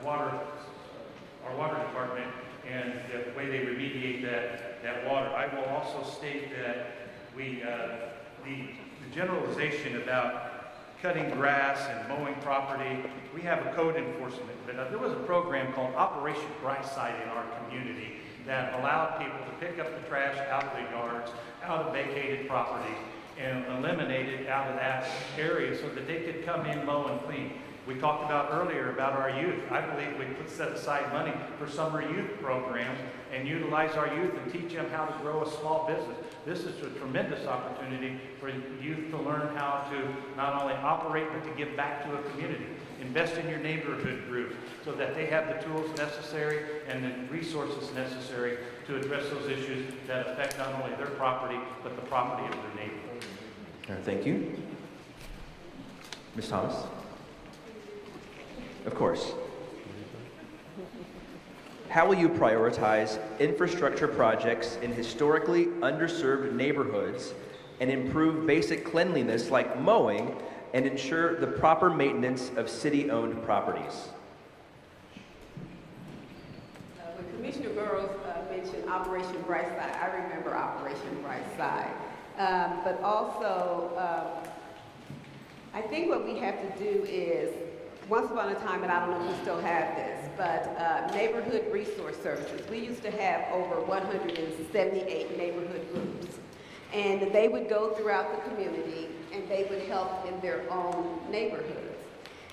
water department and the way they remediate that water. I will also state that the generalization about cutting grass and mowing property, we have a code enforcement. But there was a program called Operation Brightside in our community that allowed people to pick up the trash out of the yards, out of vacated properties, and eliminate it out of that area so that they could come in, mow, and clean. We talked about earlier about our youth. I believe we could set aside money for summer youth programs and utilize our youth and teach them how to grow a small business. This is a tremendous opportunity for youth to learn how to not only operate, but to give back to a community. Invest in your neighborhood groups so that they have the tools necessary and the resources necessary to address those issues that affect not only their property, but the property of their neighborhood. Thank you. Ms. Thomas? Of course. How will you prioritize infrastructure projects in historically underserved neighborhoods and improve basic cleanliness like mowing and ensure the proper maintenance of city-owned properties? When Commissioner Burrows mentioned Operation Brightside, I remember Operation Brightside. But also, I think what we have to do is, once upon a time, and I don't know if we still have this, but neighborhood resource services. We used to have over 178 neighborhood groups. And they would go throughout the community and they would help in their own neighborhoods.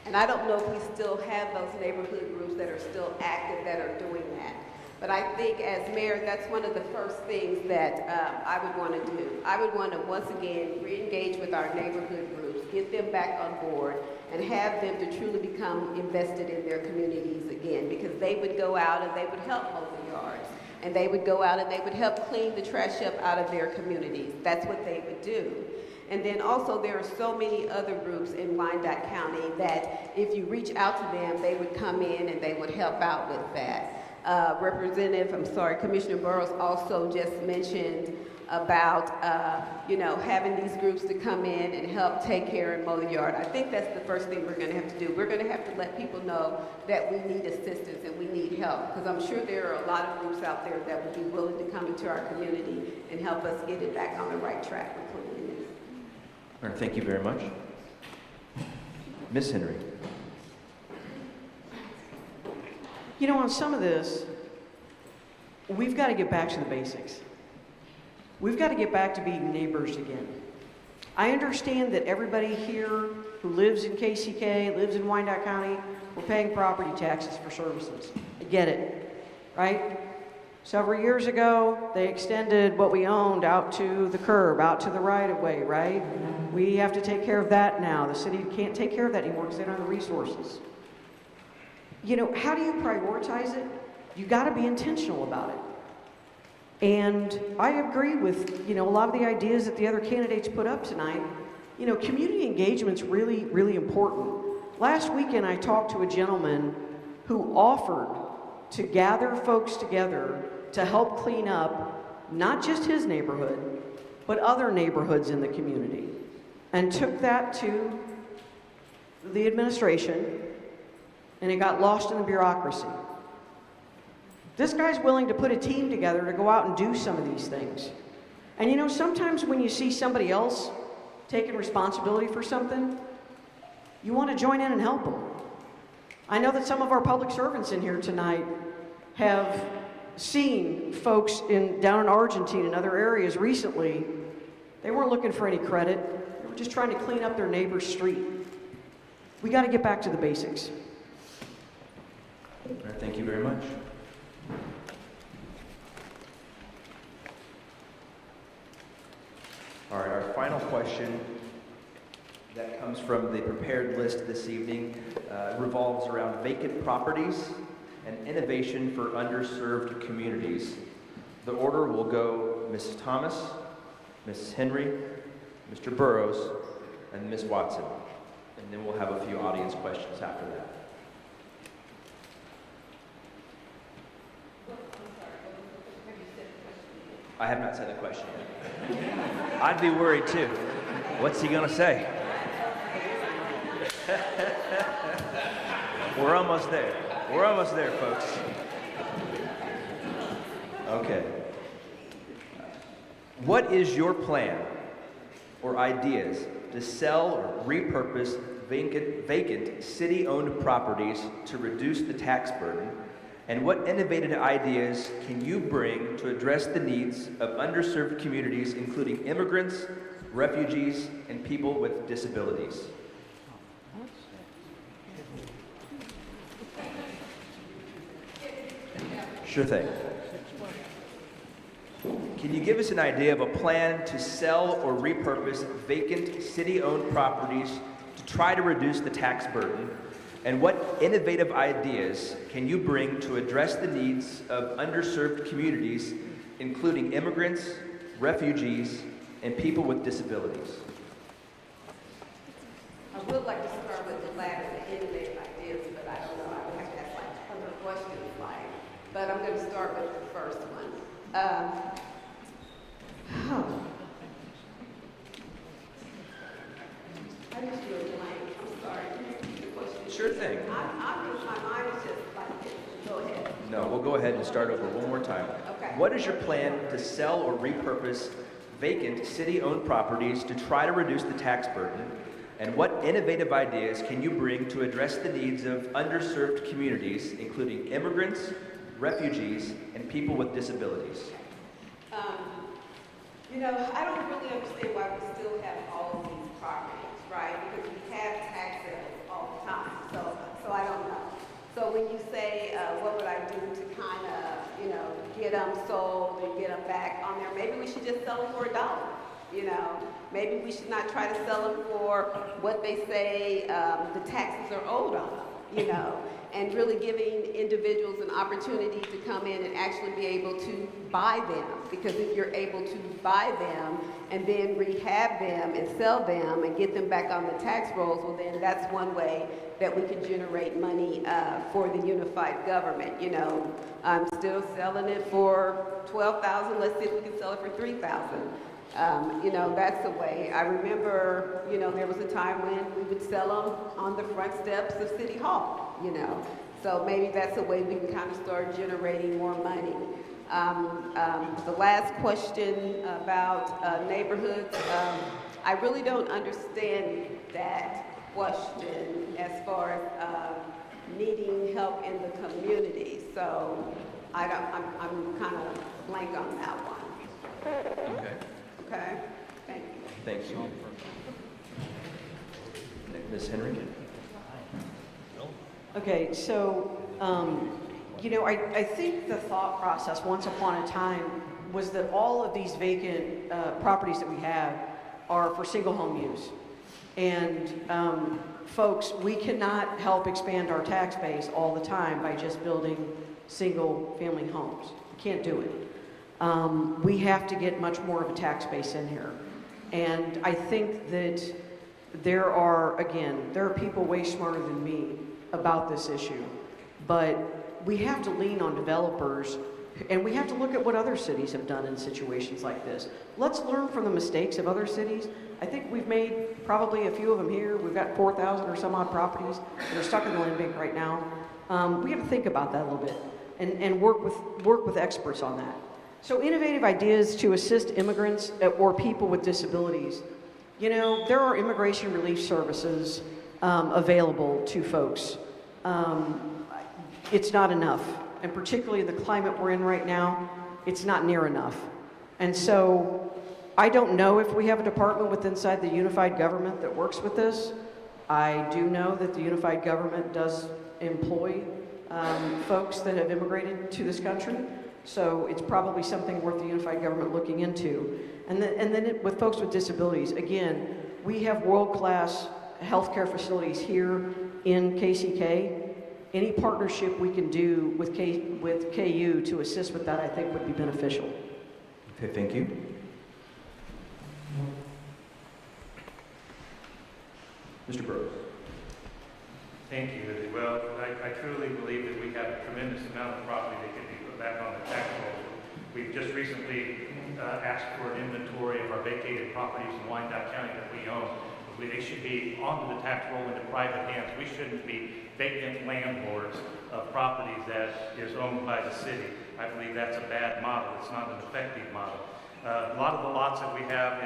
And I don't know if we still have those neighborhood groups that are still active that are doing that. But I think as mayor, that's one of the first things that I would want to do. I would want to once again re-engage with our neighborhood groups, get them back on board, and have them to truly become invested in their communities again, because they would go out and they would help mow the yards, and they would go out and they would help clean the trash up out of their communities. That's what they would do. And then also there are so many other groups in Wyandotte County that if you reach out to them, they would come in and they would help out with that. Commissioner Burrows also just mentioned about, having these groups to come in and help take care and mow the yard. I think that's the first thing we're gonna have to do. We're gonna have to let people know that we need assistance and we need help, because I'm sure there are a lot of groups out there that would be willing to come into our community and help us get it back on the right track with cleanliness. All right, thank you very much. Ms. Henry. You know, on some of this, we've got to get back to the basics. We've got to get back to being neighbors again. I understand that everybody here who lives in KCK, lives in Wyandotte County, we're paying property taxes for services. I get it, right? Several years ago, they extended what we owned out to the curb, out to the right-of-way, right? We have to take care of that now. The city can't take care of that anymore because they don't have the resources. You know, how do you prioritize it? You got to be intentional about it. And I agree with, a lot of the ideas that the other candidates put up tonight. You know, community engagement's really, really important. Last weekend, I talked to a gentleman who offered to gather folks together to help clean up not just his neighborhood, but other neighborhoods in the community, and took that to the administration, and it got lost in the bureaucracy. This guy's willing to put a team together to go out and do some of these things. And sometimes when you see somebody else taking responsibility for something, you want to join in and help them. I know that some of our public servants in here tonight have seen folks down in Argentine and other areas recently. They weren't looking for any credit. They were just trying to clean up their neighbor's street. We got to get back to the basics. All right, thank you very much. All right, our final question that comes from the prepared list this evening revolves around vacant properties and innovation for underserved communities. The order will go Mrs. Thomas, Mrs. Henry, Mr. Burrows, and Ms. Watson. And then we'll have a few audience questions after that. I have not said the question yet. I'd be worried too. What's he gonna say? We're almost there. We're almost there, folks. Okay. What is your plan or ideas to sell or repurpose vacant city-owned properties to reduce the tax burden? And what innovative ideas can you bring to address the needs of underserved communities, including immigrants, refugees, and people with disabilities? Sure thing. Can you give us an idea of a plan to sell or repurpose vacant city-owned properties to try to reduce the tax burden? And what innovative ideas can you bring to address the needs of underserved communities, including immigrants, refugees, and people with disabilities? I would like to start with the latter, the innovative ideas, but I don't know, I would have to ask like other questions like, but I'm going to start with the first one. I just drew a blank, I'm sorry. Sure thing. My mind is just like this. Go ahead. No, we'll go ahead and start over one more time. Okay. What is your plan to sell or repurpose vacant city-owned properties to try to reduce the tax burden? And what innovative ideas can you bring to address the needs of underserved communities, including immigrants, refugees, and people with disabilities? I don't really understand why we still have all of these properties, right? Because we have tax sales all the time, so I don't know. So when you say, what would I do to kind of, get them sold and get them back on there, maybe we should just sell them for $1. Maybe we should not try to sell them for what they say the taxes are owed on them, and really giving individuals an opportunity to come in and actually be able to buy them. Because if you're able to buy them and then rehab them and sell them and get them back on the tax rolls, well then that's one way that we can generate money for the unified government. You know, I'm still selling it for $12,000. Let's see if we can sell it for $3,000. You know, that's the way. I remember, you know, there was a time when we would sell them on the front steps of City Hall, you know. So maybe that's a way we can kind of start generating more money. The last question about neighborhoods, I really don't understand that question as far as needing help in the community. So I'm kind of blank on that one. Okay. Okay, thank you. Thank you. Ms. Henry? Okay, so, you know, I think the thought process once upon a time was that all of these vacant properties that we have are for single home use. And folks, we cannot help expand our tax base all the time by just building single family homes. We can't do it. We have to get much more of a tax base in here. And I think that there are people way smarter than me about this issue. But we have to lean on developers, and we have to look at what other cities have done in situations like this. Let's learn from the mistakes of other cities. I think we've made probably a few of them here. We've got 4,000 or some odd properties that are stuck in the land bank right now. We have to think about that a little bit and work with experts on that. So innovative ideas to assist immigrants or people with disabilities. You know, there are immigration relief services available to folks. It's not enough, and particularly in the climate we're in right now, it's not near enough. And so I don't know if we have a department inside the unified government that works with this. I do know that the unified government does employ folks that have immigrated to this country. So it's probably something worth the unified government looking into. And then with folks with disabilities, again, we have world-class healthcare facilities here in KCK. Any partnership we can do with KU to assist with that, I think, would be beneficial. Okay, thank you. Mr. Brooks. Thank you. Well, I truly believe that we have a tremendous amount of property that can be put back on the tax rolls. We've just recently asked for an inventory of our vacated properties in Wyandotte County that we own. They should be onto the tax roll into private hands. We shouldn't be vacant landlords of properties that is owned by the city. I believe that's a bad model. It's not an effective model. A lot of the lots that we have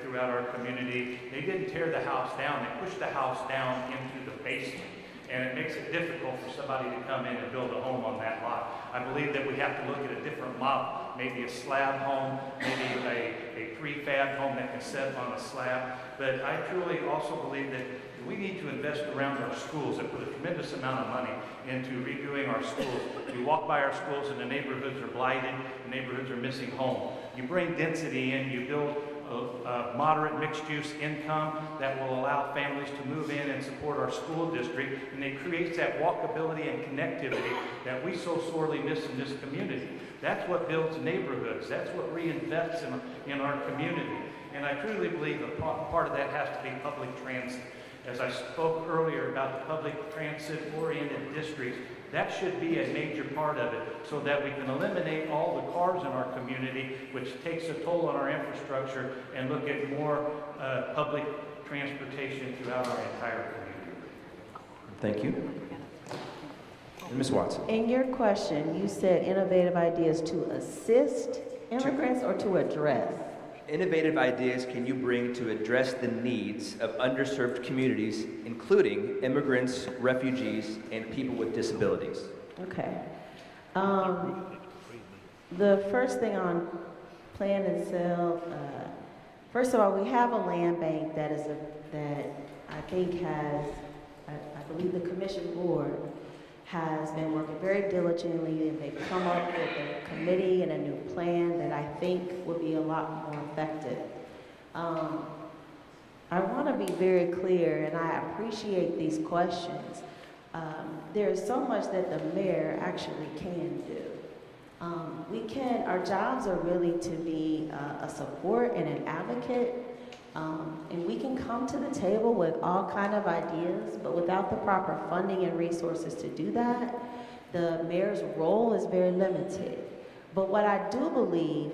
throughout our community, they didn't tear the house down. They pushed the house down into the basement. And it makes it difficult for somebody to come in and build a home on that lot. I believe that we have to look at a different model, maybe a slab home, maybe a prefab home that can set on a slab. But I truly also believe that we need to invest around our schools and put a tremendous amount of money into redoing our schools. You walk by our schools and the neighborhoods are blighted, the neighborhoods are missing home. You bring density in, you build a moderate mixed-use income that will allow families to move in and support our school district, and it creates that walkability and connectivity that we so sorely miss in this community. That's what builds neighborhoods. That's what reinvests in our community. And I truly believe a part of that has to be public transit. As I spoke earlier about the public transit-oriented districts, that should be a major part of it so that we can eliminate all the cars in our community, which takes a toll on our infrastructure, and look at more public transportation throughout our entire community. Thank you. And Ms. Watson. In your question, you said innovative ideas to assist immigrants or to address? Innovative ideas can you bring to address the needs of underserved communities, including immigrants, refugees, and people with disabilities? Okay. The first thing on plan and sell, first of all, we have a land bank that I think has, I believe the commission board has been working very diligently, and they've come up with a committee and a new plan that I think will be a lot more effective. I want to be very clear, and I appreciate these questions, there's so much that the mayor actually can do. Our jobs are really to be a support and an advocate, and we can come to the table with all kind of ideas, but without the proper funding and resources to do that, the mayor's role is very limited. But what I do believe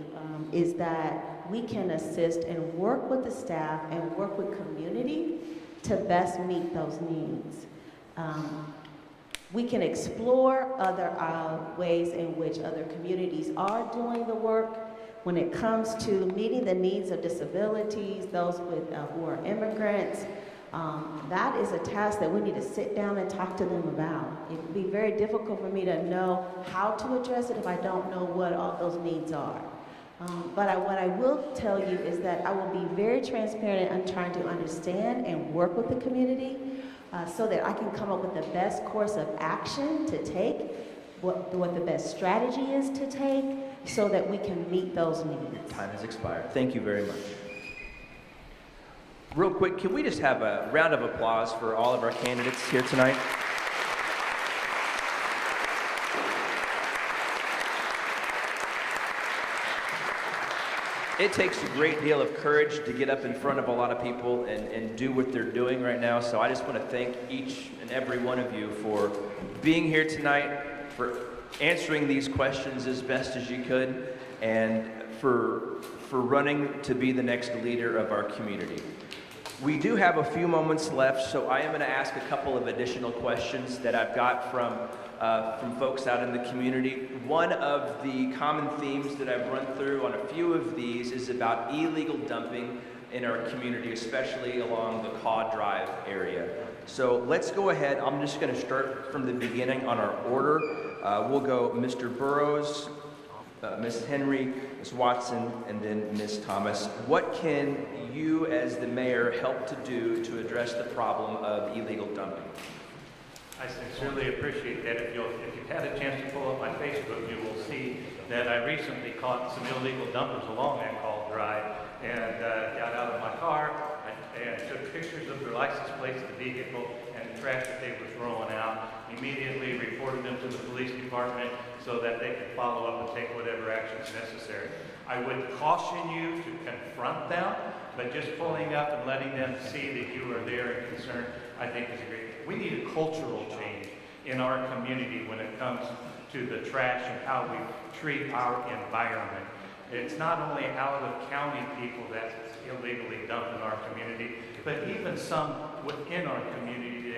is that we can assist and work with the staff and work with community to best meet those needs. We can explore other ways in which other communities are doing the work when it comes to meeting the needs of disabilities, those with, who are immigrants. That is a task that we need to sit down and talk to them about. It would be very difficult for me to know how to address it if I don't know what all those needs are. But what I will tell you is that I will be very transparent and trying to understand and work with the community so that I can come up with the best course of action to take, what the best strategy is to take, so that we can meet those needs. Time has expired. Thank you very much. Real quick, can we just have a round of applause for all of our candidates here tonight? It takes a great deal of courage to get up in front of a lot of people and do what they're doing right now. So I just want to thank each and every one of you for being here tonight, for answering these questions as best as you could, and for running to be the next leader of our community. We do have a few moments left, so I am going to ask a couple of additional questions that I've got from folks out in the community. One of the common themes that I've run through on a few of these is about illegal dumping in our community, especially along the Caw Drive area. So let's go ahead. I'm just going to start from the beginning on our order. We'll go Mr. Burrows, Ms. Henry, Ms. Watson, and then Ms. Thomas. What can you as the mayor help to do to address the problem of illegal dumping? I sincerely appreciate that. If you've had a chance to pull up my Facebook, you will see that I recently caught some illegal dumpers along that Caw Drive and got out of my car and took pictures of their license plates of the vehicle and the trash that they were throwing out. Immediately reported them to the police department so that they could follow up and take whatever actions necessary. I would caution you to confront them, but just pulling up and letting them see that you are there and concerned, I think is a great thing. We need a cultural change in our community when it comes to the trash and how we treat our environment. It's not only out-of-county people that illegally dump in our community, but even some within our community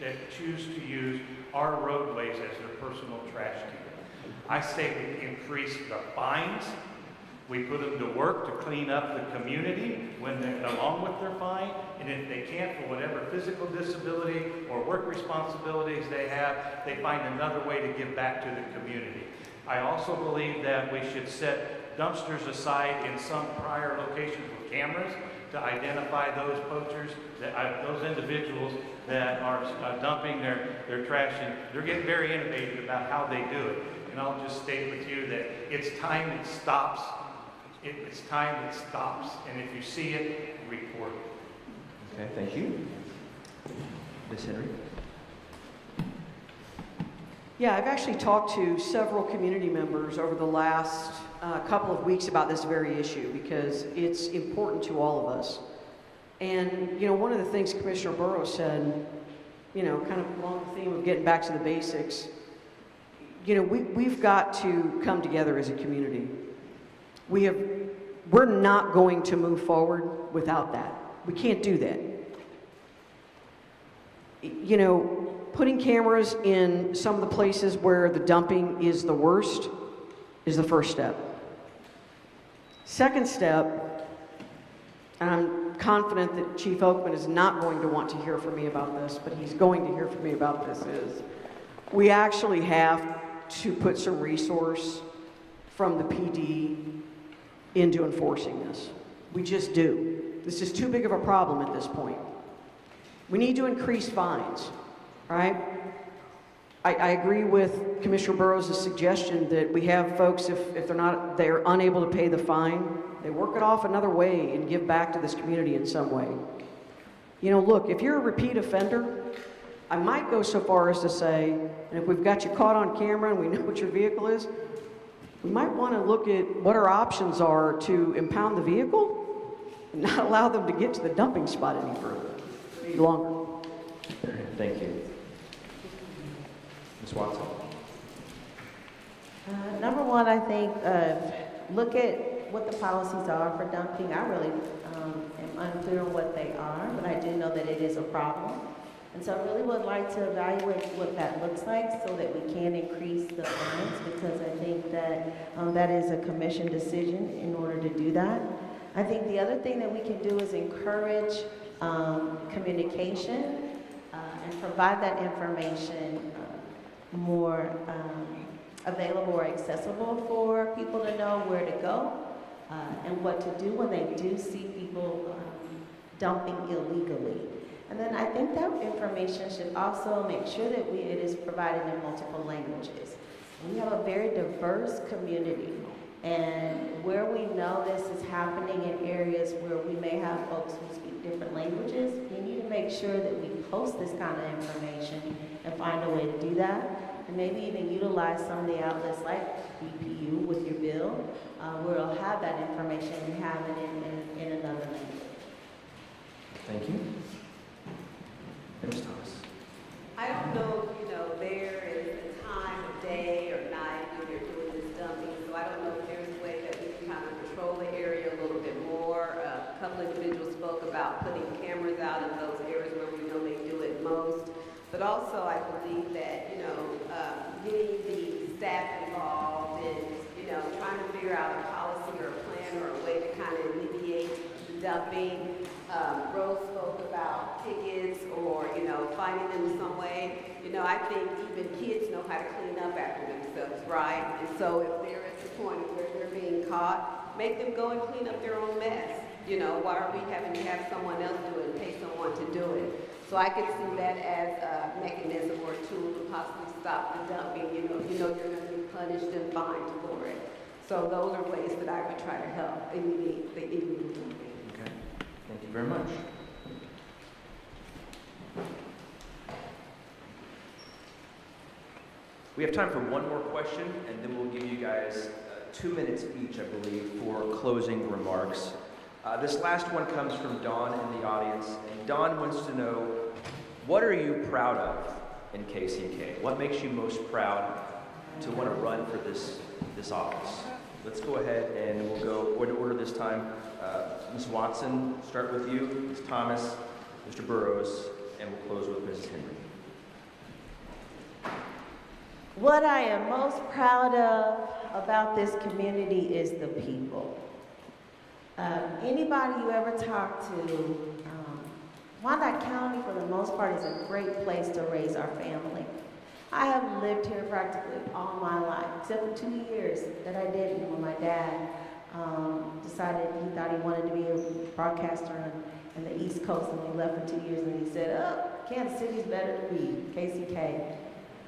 that choose to use our roadways as their personal trash can. I say we increase the fines. We put them to work to clean up the community along with their fine, and if they can't, for whatever physical disability or work responsibilities they have, they find another way to give back to the community. I also believe that we should set dumpsters aside in some prior locations with cameras to identify those poachers, those individuals that are dumping their trash, and they're getting very innovative about how they do it. And I'll just state with you that it's time it stops. It's time it stops, and if you see it, report it. Okay, thank you. Ms. Henry? Yeah, I've actually talked to several community members over the last couple of weeks about this very issue because it's important to all of us. And, you know, one of the things Commissioner Burrows said, you know, kind of along the theme of getting back to the basics, you know, we've got to come together as a community. We're not going to move forward without that. We can't do that. You know, putting cameras in some of the places where the dumping is the worst is the first step. Second step, and I'm confident that Chief Oakman is not going to want to hear from me about this, but he's going to hear from me about this, is we actually have to put some resource from the PD into enforcing this. We just do. This is too big of a problem at this point. We need to increase fines, right? I agree with Commissioner Burrows' suggestion that we have folks, if they're unable to pay the fine, they work it off another way and give back to this community in some way. You know, look, if you're a repeat offender, I might go so far as to say, and if we've got you caught on camera and we know what your vehicle is, we might want to look at what our options are to impound the vehicle and not allow them to get to the dumping spot any further, any longer. Thank you. Ms. Watson? Number one, I think, look at what the policies are for dumping. I really am unclear on what they are, but I do know that it is a problem. And so I really would like to evaluate what that looks like so that we can increase the fines, because I think that that is a commission decision in order to do that. I think the other thing that we can do is encourage communication and provide that information more available or accessible for people to know where to go and what to do when they do see people dumping illegally. And then I think that information should also make sure that it is provided in multiple languages. We have a very diverse community, and where we know this is happening in areas where we may have folks who speak different languages, we need to make sure that we post this kind of information and find a way to do that, and maybe even utilize some of the outlets like BPU with your bill, where it'll have that information and have it in another language. Thank you. Ms. Thomas? I don't know if, there is a time of day or night when you're doing this dumping, so I don't know if there's a way that we can kind of control the area a little bit more. A couple individuals spoke about putting cameras out in those areas where we know they do it most. But also, I believe that, getting the staff involved and, trying to figure out a policy or a plan or a way to kind of alleviate the dumping. Rose spoke about tickets or, finding them some way. I think even kids know how to clean up after themselves, right? And so if there is a point where they're being caught, make them go and clean up their own mess. Why are we having to have someone else do it and pay someone to do it? So I could see that as a mechanism or a tool to possibly stop the dumping. You're going to be punished and fined for it. So those are ways that I would try to help alleviate the illegal dumping. Okay. Thank you very much. We have time for one more question, and then we'll give you guys 2 minutes each, I believe, for closing remarks. This last one comes from Dawn in the audience, and Dawn wants to know, what are you proud of in KCK? What makes you most proud to want to run for this office? Let's go ahead and we'll go in order this time. Ms. Watson, start with you, Ms. Thomas, Mr. Burrows, and we'll close with Mrs. Henry. What I am most proud of about this community is the people. Anybody you ever talk to, Wyandotte County, for the most part, is a great place to raise our family. I have lived here practically all my life, except for 2 years that I didn't when my dad decided he thought he wanted to be a broadcaster in the East Coast, and we left for 2 years, and he said, oh, Kansas City's better to be, KCK.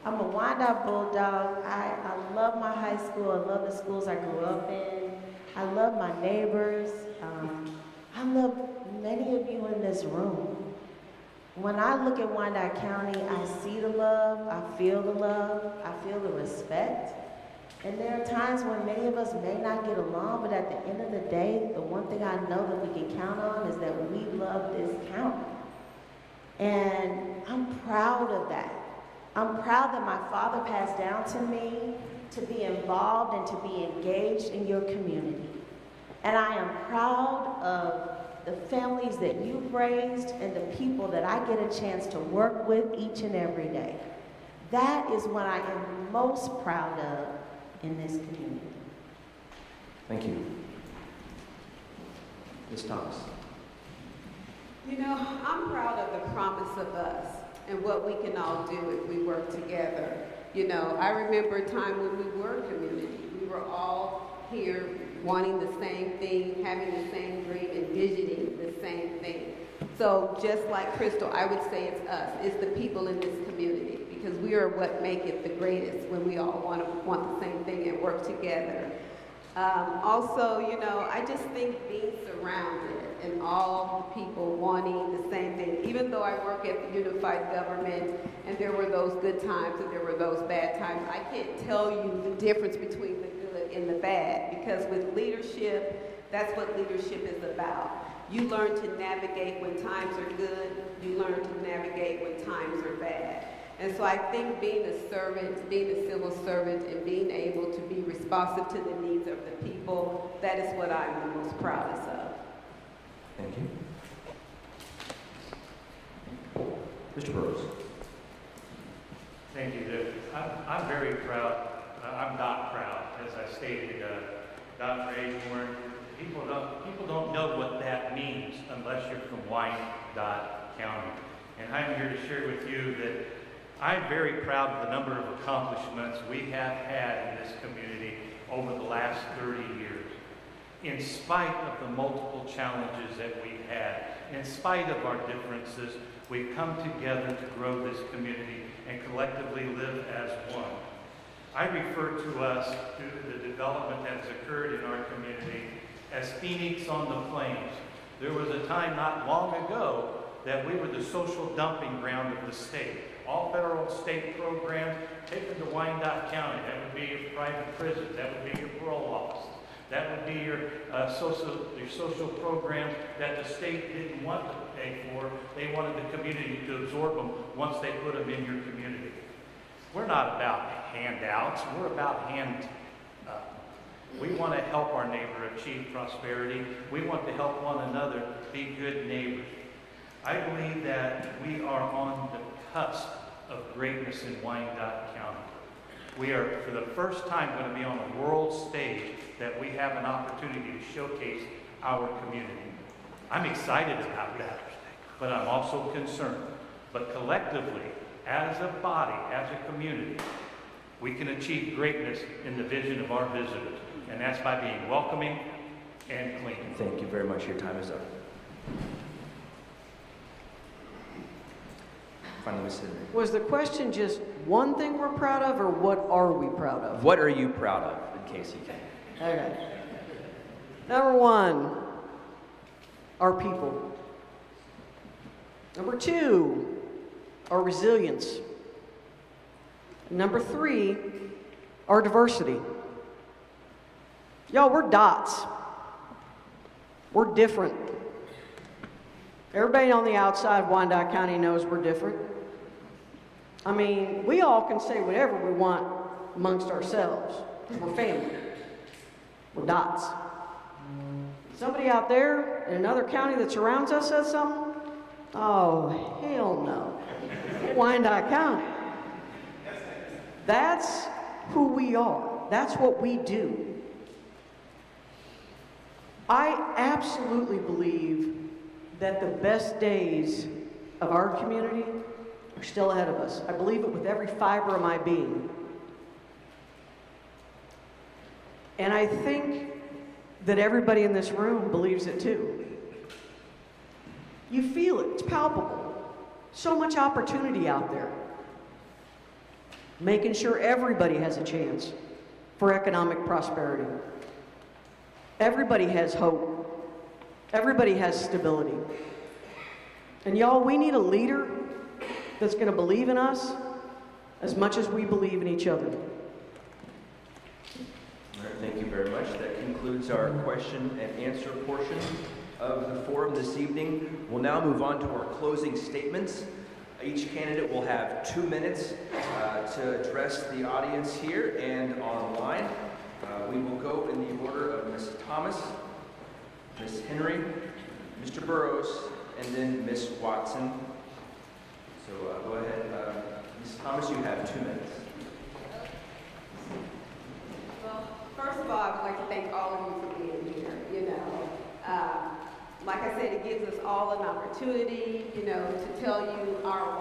I'm a Wyandotte Bulldog. I love my high school. I love the schools I grew up in. I love my neighbors. I love many of you in this room. When I look at Wyandotte County, I see the love, I feel the love, I feel the respect. And there are times when many of us may not get along, but at the end of the day, the one thing I know that we can count on is that we love this county. And I'm proud of that. I'm proud that my father passed down to me to be involved and to be engaged in your community. And I am proud of the families that you've raised and the people that I get a chance to work with each and every day. That is what I am most proud of in this community. Thank you. Ms. Thomas. I'm proud of the promise of us and what we can all do if we work together. I remember a time when we were a community. We were all here wanting the same thing, having the same dream, envisioning the same thing. So just like Crystal, I would say it's us. It's the people in this community, because we are what make it the greatest when we all want the same thing and work together. Also, I just think being surrounded and all people wanting the same thing. Even though I work at the unified government and there were those good times and there were those bad times, I can't tell you the difference between the good and the bad, because with leadership, that's what leadership is about. You learn to navigate when times are good, you learn to navigate when times are bad. And so I think being a servant, being a civil servant, and being able to be responsive to the needs of the people, that is what I'm the most proudest of. Thank you. Mr. Burrows. Thank you, Dick. I'm very proud. I'm not proud, as I stated. Dr. Acorn, people don't know what that means unless you're from Wyandotte County. And I'm here to share with you that I'm very proud of the number of accomplishments we have had in this community over the last 30 years. In spite of the multiple challenges that we've had, in spite of our differences, we've come together to grow this community and collectively live as one. I refer to us, to the development that has occurred in our community, as Phoenix on the Plains. There was a time not long ago that we were the social dumping ground of the state. All federal and state programs taken to Wyandotte County. That would be your private prisons. That would be your parole offices. That would be your social programs that the state didn't want to pay for. They wanted the community to absorb them once they put them in your community. We're not about handouts. We're about hand up. We want to help our neighbor achieve prosperity. We want to help one another be good neighbors. I believe that we are on the cusp of greatness in Wyandotte County. We are, for the first time, going to be on a world stage that we have an opportunity to showcase our community. I'm excited about that, but I'm also concerned. But collectively, as a body, as a community, we can achieve greatness in the vision of our visitors, and that's by being welcoming and clean. Thank you very much. Your time is up. Finally, Ms. Henry. Was the question just one thing we're proud of, or what are we proud of? What are you proud of, in case you can? Okay. Number one, our people. Number two, our resilience. Number three, our diversity. Y'all, we're dots. We're different. Everybody on the outside of Wyandotte County knows we're different. I mean, we all can say whatever we want amongst ourselves. We're family. We're dots. Somebody out there in another county that surrounds us says something? Oh, hell no. Wyandotte County. That's who we are. That's what we do. I absolutely believe that the best days of our community are still ahead of us. I believe it with every fiber of my being. And I think that everybody in this room believes it too. You feel it, it's palpable. So much opportunity out there. Making sure everybody has a chance for economic prosperity. Everybody has hope. Everybody has stability. And y'all, we need a leader that's going to believe in us as much as we believe in each other. All right, thank you very much. That concludes our question and answer portion of the forum this evening. We'll now move on to our closing statements. Each candidate will have 2 minutes to address the audience here and online. We will go in the order of Ms. Thomas, Ms. Henry, Mr. Burrows, and then Ms. Watson. So go ahead. Ms. Thomas, you have 2 minutes. Well, first of all, I would like to thank all of you for being here. Like I said, it gives us all an opportunity, to tell you our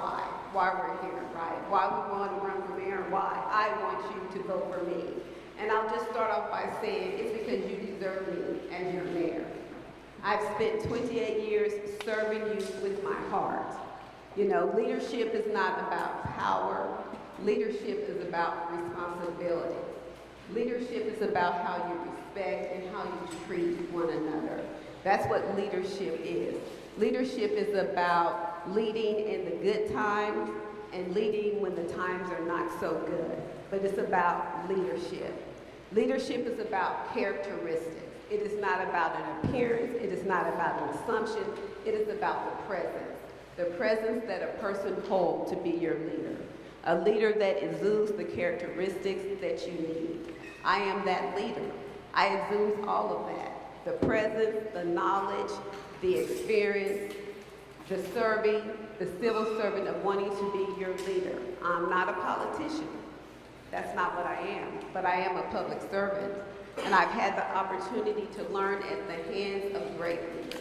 why we're here, right? Why we want to run for mayor, and why I want you to vote for me. And I'll just start off by saying it's because you deserve me as your mayor. I've spent 28 years serving you with my heart. Leadership is not about power. Leadership is about responsibility. Leadership is about how you respect and how you treat one another. That's what leadership is. Leadership is about leading in the good times and leading when the times are not so good. But it's about leadership. Leadership is about characteristics. It is not about an appearance. It is not about an assumption. It is about the presence. The presence that a person holds to be your leader. A leader that exudes the characteristics that you need. I am that leader. I exude all of that. The presence, the knowledge, the experience, the serving, the civil servant of wanting to be your leader. I'm not a politician. That's not what I am. But I am a public servant. And I've had the opportunity to learn at the hands of great leaders.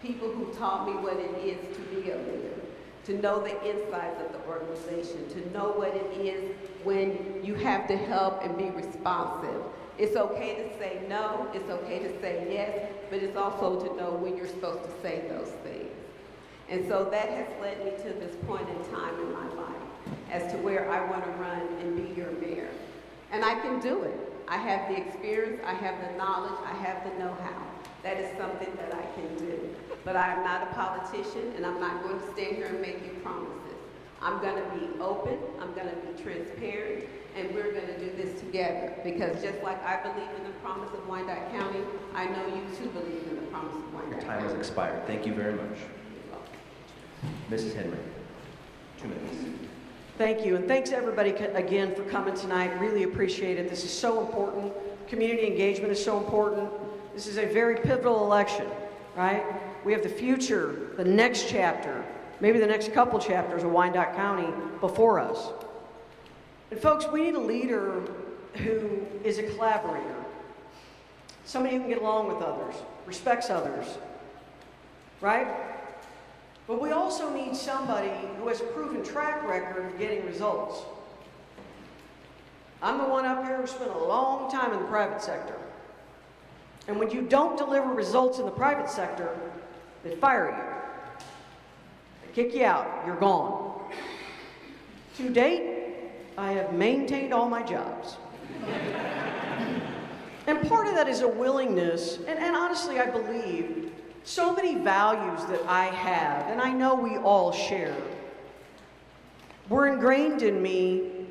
People who taught me what it is to be a leader, to know the insides of the organization, to know what it is when you have to help and be responsive. It's okay to say no, it's okay to say yes, but it's also to know when you're supposed to say those things. And so that has led me to this point in time in my life as to where I want to run and be your mayor. And I can do it. I have the experience, I have the knowledge, I have the know-how. That is something that I can do. But I am not a politician, and I'm not going to stand here and make you promises. I'm going to be open, I'm going to be transparent, and we're going to do this together. Because just like I believe in the promise of Wyandotte County, I know you too believe in the promise of Wyandotte County. Your time has expired. Thank you very much. Mrs. Henry, 2 minutes. Thank you, and thanks everybody again for coming tonight. Really appreciate it. This is so important. Community engagement is so important. This is a very pivotal election, right? We have the future, the next chapter, maybe the next couple chapters of Wyandotte County before us. And folks, we need a leader who is a collaborator. Somebody who can get along with others, respects others, right? But we also need somebody who has a proven track record of getting results. I'm the one up here who spent a long time in the private sector. And when you don't deliver results in the private sector, they fire you. They kick you out. You're gone. To date, I have maintained all my jobs. And part of that is a willingness, and honestly, I believe, so many values that I have, and I know we all share, were ingrained in me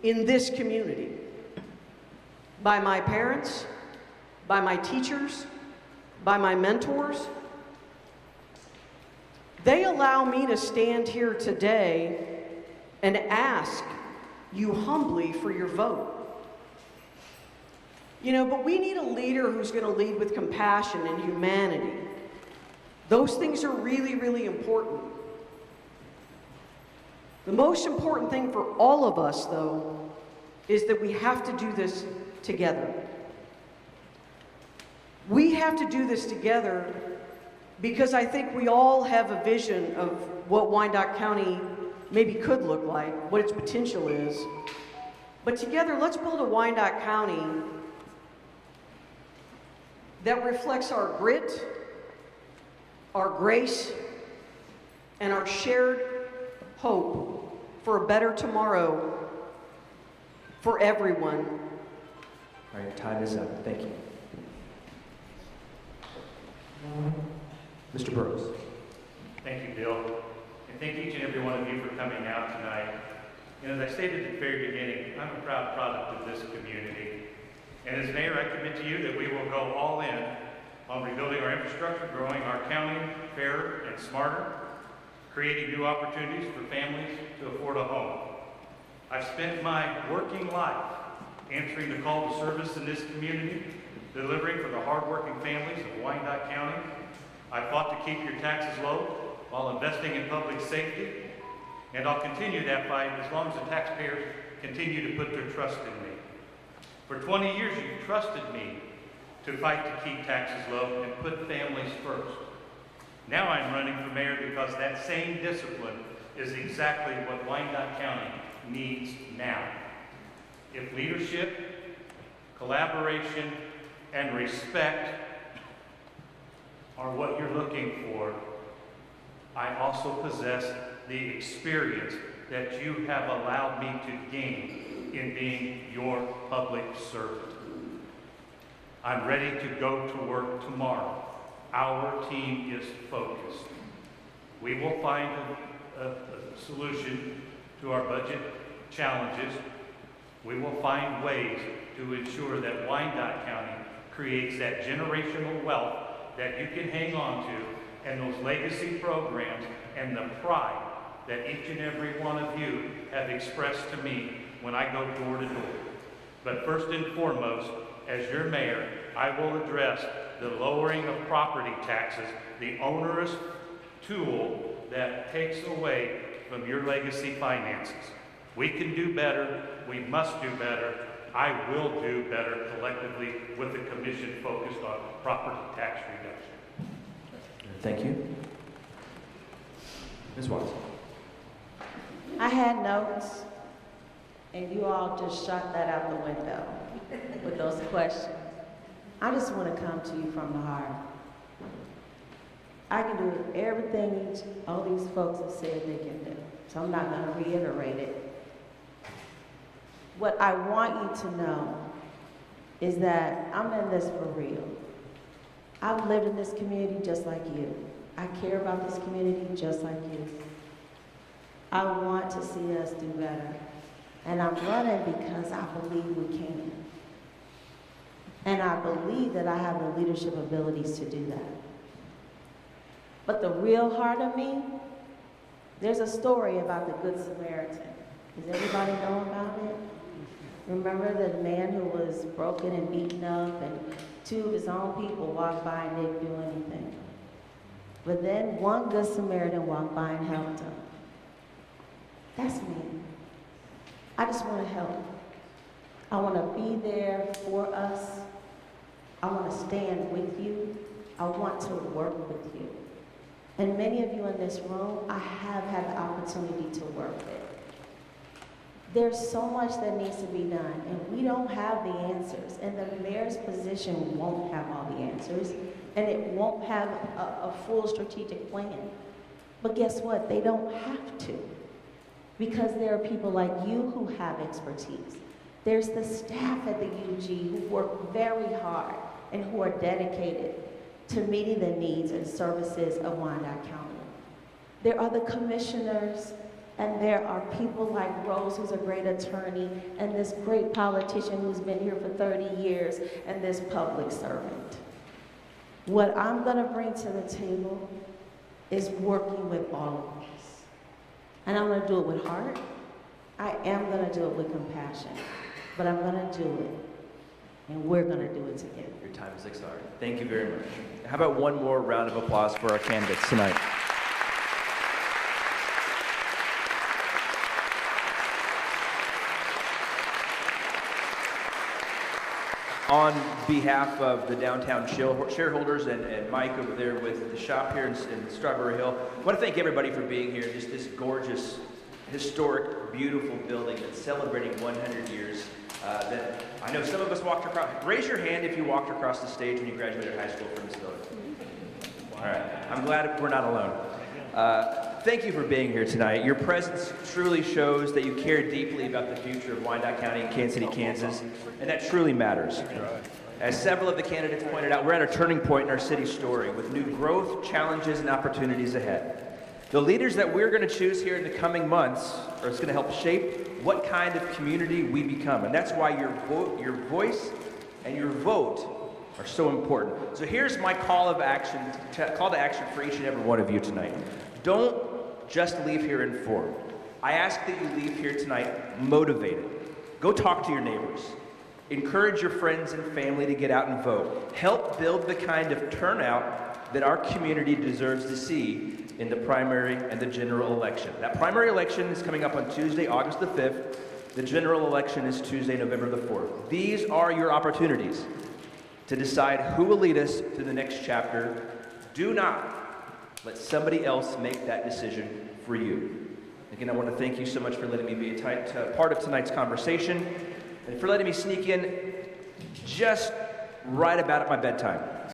in this community by my parents, by my teachers, by my mentors. They allow me to stand here today and ask you humbly for your vote. You know, but we need a leader who's going to lead with compassion and humanity. Those things are really, really important. The most important thing for all of us, though, is that we have to do this together. We have to do this together because I think we all have a vision of what Wyandotte County maybe could look like, what its potential is. But together, let's build a Wyandotte County that reflects our grit, our grace, and our shared hope for a better tomorrow for everyone. All right, time is up. Thank you. Mr. Burrows. Thank you, Bill. And thank each and every one of you for coming out tonight. And as I stated at the very beginning, I'm a proud product of this community. And as mayor, I commit to you that we will go all in on rebuilding our infrastructure, growing our county fairer and smarter, creating new opportunities for families to afford a home. I've spent my working life answering the call to service in this community, delivering for the hardworking families of Wyandotte County. I fought to keep your taxes low while investing in public safety, and I'll continue that fight as long as the taxpayers continue to put their trust in me. For 20 years, you've trusted me to fight to keep taxes low and put families first. Now I'm running for mayor because that same discipline is exactly what Wyandotte County needs now. If leadership, collaboration, and respect are what you're looking for, I also possess the experience that you have allowed me to gain in being your public servant. I'm ready to go to work tomorrow Our team is focused. We will find a solution to our budget challenges. We will find ways to ensure that Wyandotte County creates that generational wealth that you can hang on to, and those legacy programs and the pride that each and every one of you have expressed to me when I go door to door. But first and foremost, as your mayor, I will address the lowering of property taxes, the onerous tool that takes away from your legacy finances. We can do better. We must do better. I will do better collectively with the commission focused on property tax reduction. Thank you. Ms. Watson. I had notes, and you all just shot that out the window with those questions. I just want to come to you from the heart. I can do everything all these folks have said they can do, so I'm not going to reiterate it. What I want you to know is that I'm in this for real. I've lived in this community just like you. I care about this community just like you. I want to see us do better. And I'm running because I believe we can. And I believe that I have the leadership abilities to do that. But the real heart of me, there's a story about the Good Samaritan. Does everybody know about it? Remember the man who was broken and beaten up, and two of his own people walked by and didn't do anything. But then one Good Samaritan walked by and helped him. That's me. I just want to help. I want to be there for us. I want to stand with you. I want to work with you. And many of you in this room, I have had the opportunity to work with. There's so much that needs to be done, and we don't have the answers. And the mayor's position won't have all the answers, and it won't have a full strategic plan. But guess what? They don't have to, because there are people like you who have expertise. There's the staff at the UG who work very hard and who are dedicated to meeting the needs and services of Wyandotte County. There are the commissioners, and there are people like Rose, who's a great attorney, and this great politician who's been here for 30 years, and this public servant. What I'm gonna bring to the table is working with all of us. And I'm gonna do it with heart. I am gonna do it with compassion, but I'm gonna do it, and we're gonna do it together. Your time has expired. Thank you very much. How about one more round of applause for our candidates tonight? On behalf of the downtown shareholders and Mike over there with the shop here in Strawberry Hill, I want to thank everybody for being here. Just this gorgeous, historic, beautiful building that's celebrating 100 years. That I know some of us walked across. Raise your hand if you walked across the stage when you graduated high school from this building. All right. I'm glad we're not alone. Thank you for being here tonight. Your presence truly shows that you care deeply about the future of Wyandotte County and Kansas City, Kansas, and that truly matters. As several of the candidates pointed out, we're at a turning point in our city's story with new growth, challenges, and opportunities ahead. The leaders that we're going to choose here in the coming months are going to help shape what kind of community we become, and that's why your voice and your vote are so important. So here's my call to action for each and every one of you tonight. Don't just leave here informed. I ask that you leave here tonight motivated. Go talk to your neighbors. Encourage your friends and family to get out and vote. Help build the kind of turnout that our community deserves to see in the primary and the general election. That primary election is coming up on Tuesday, August the 5th. The general election is Tuesday, November the 4th. These are your opportunities to decide who will lead us to the next chapter. Do not let somebody else make that decision for you. Again, I want to thank you so much for letting me be a part of tonight's conversation and for letting me sneak in just right about at my bedtime.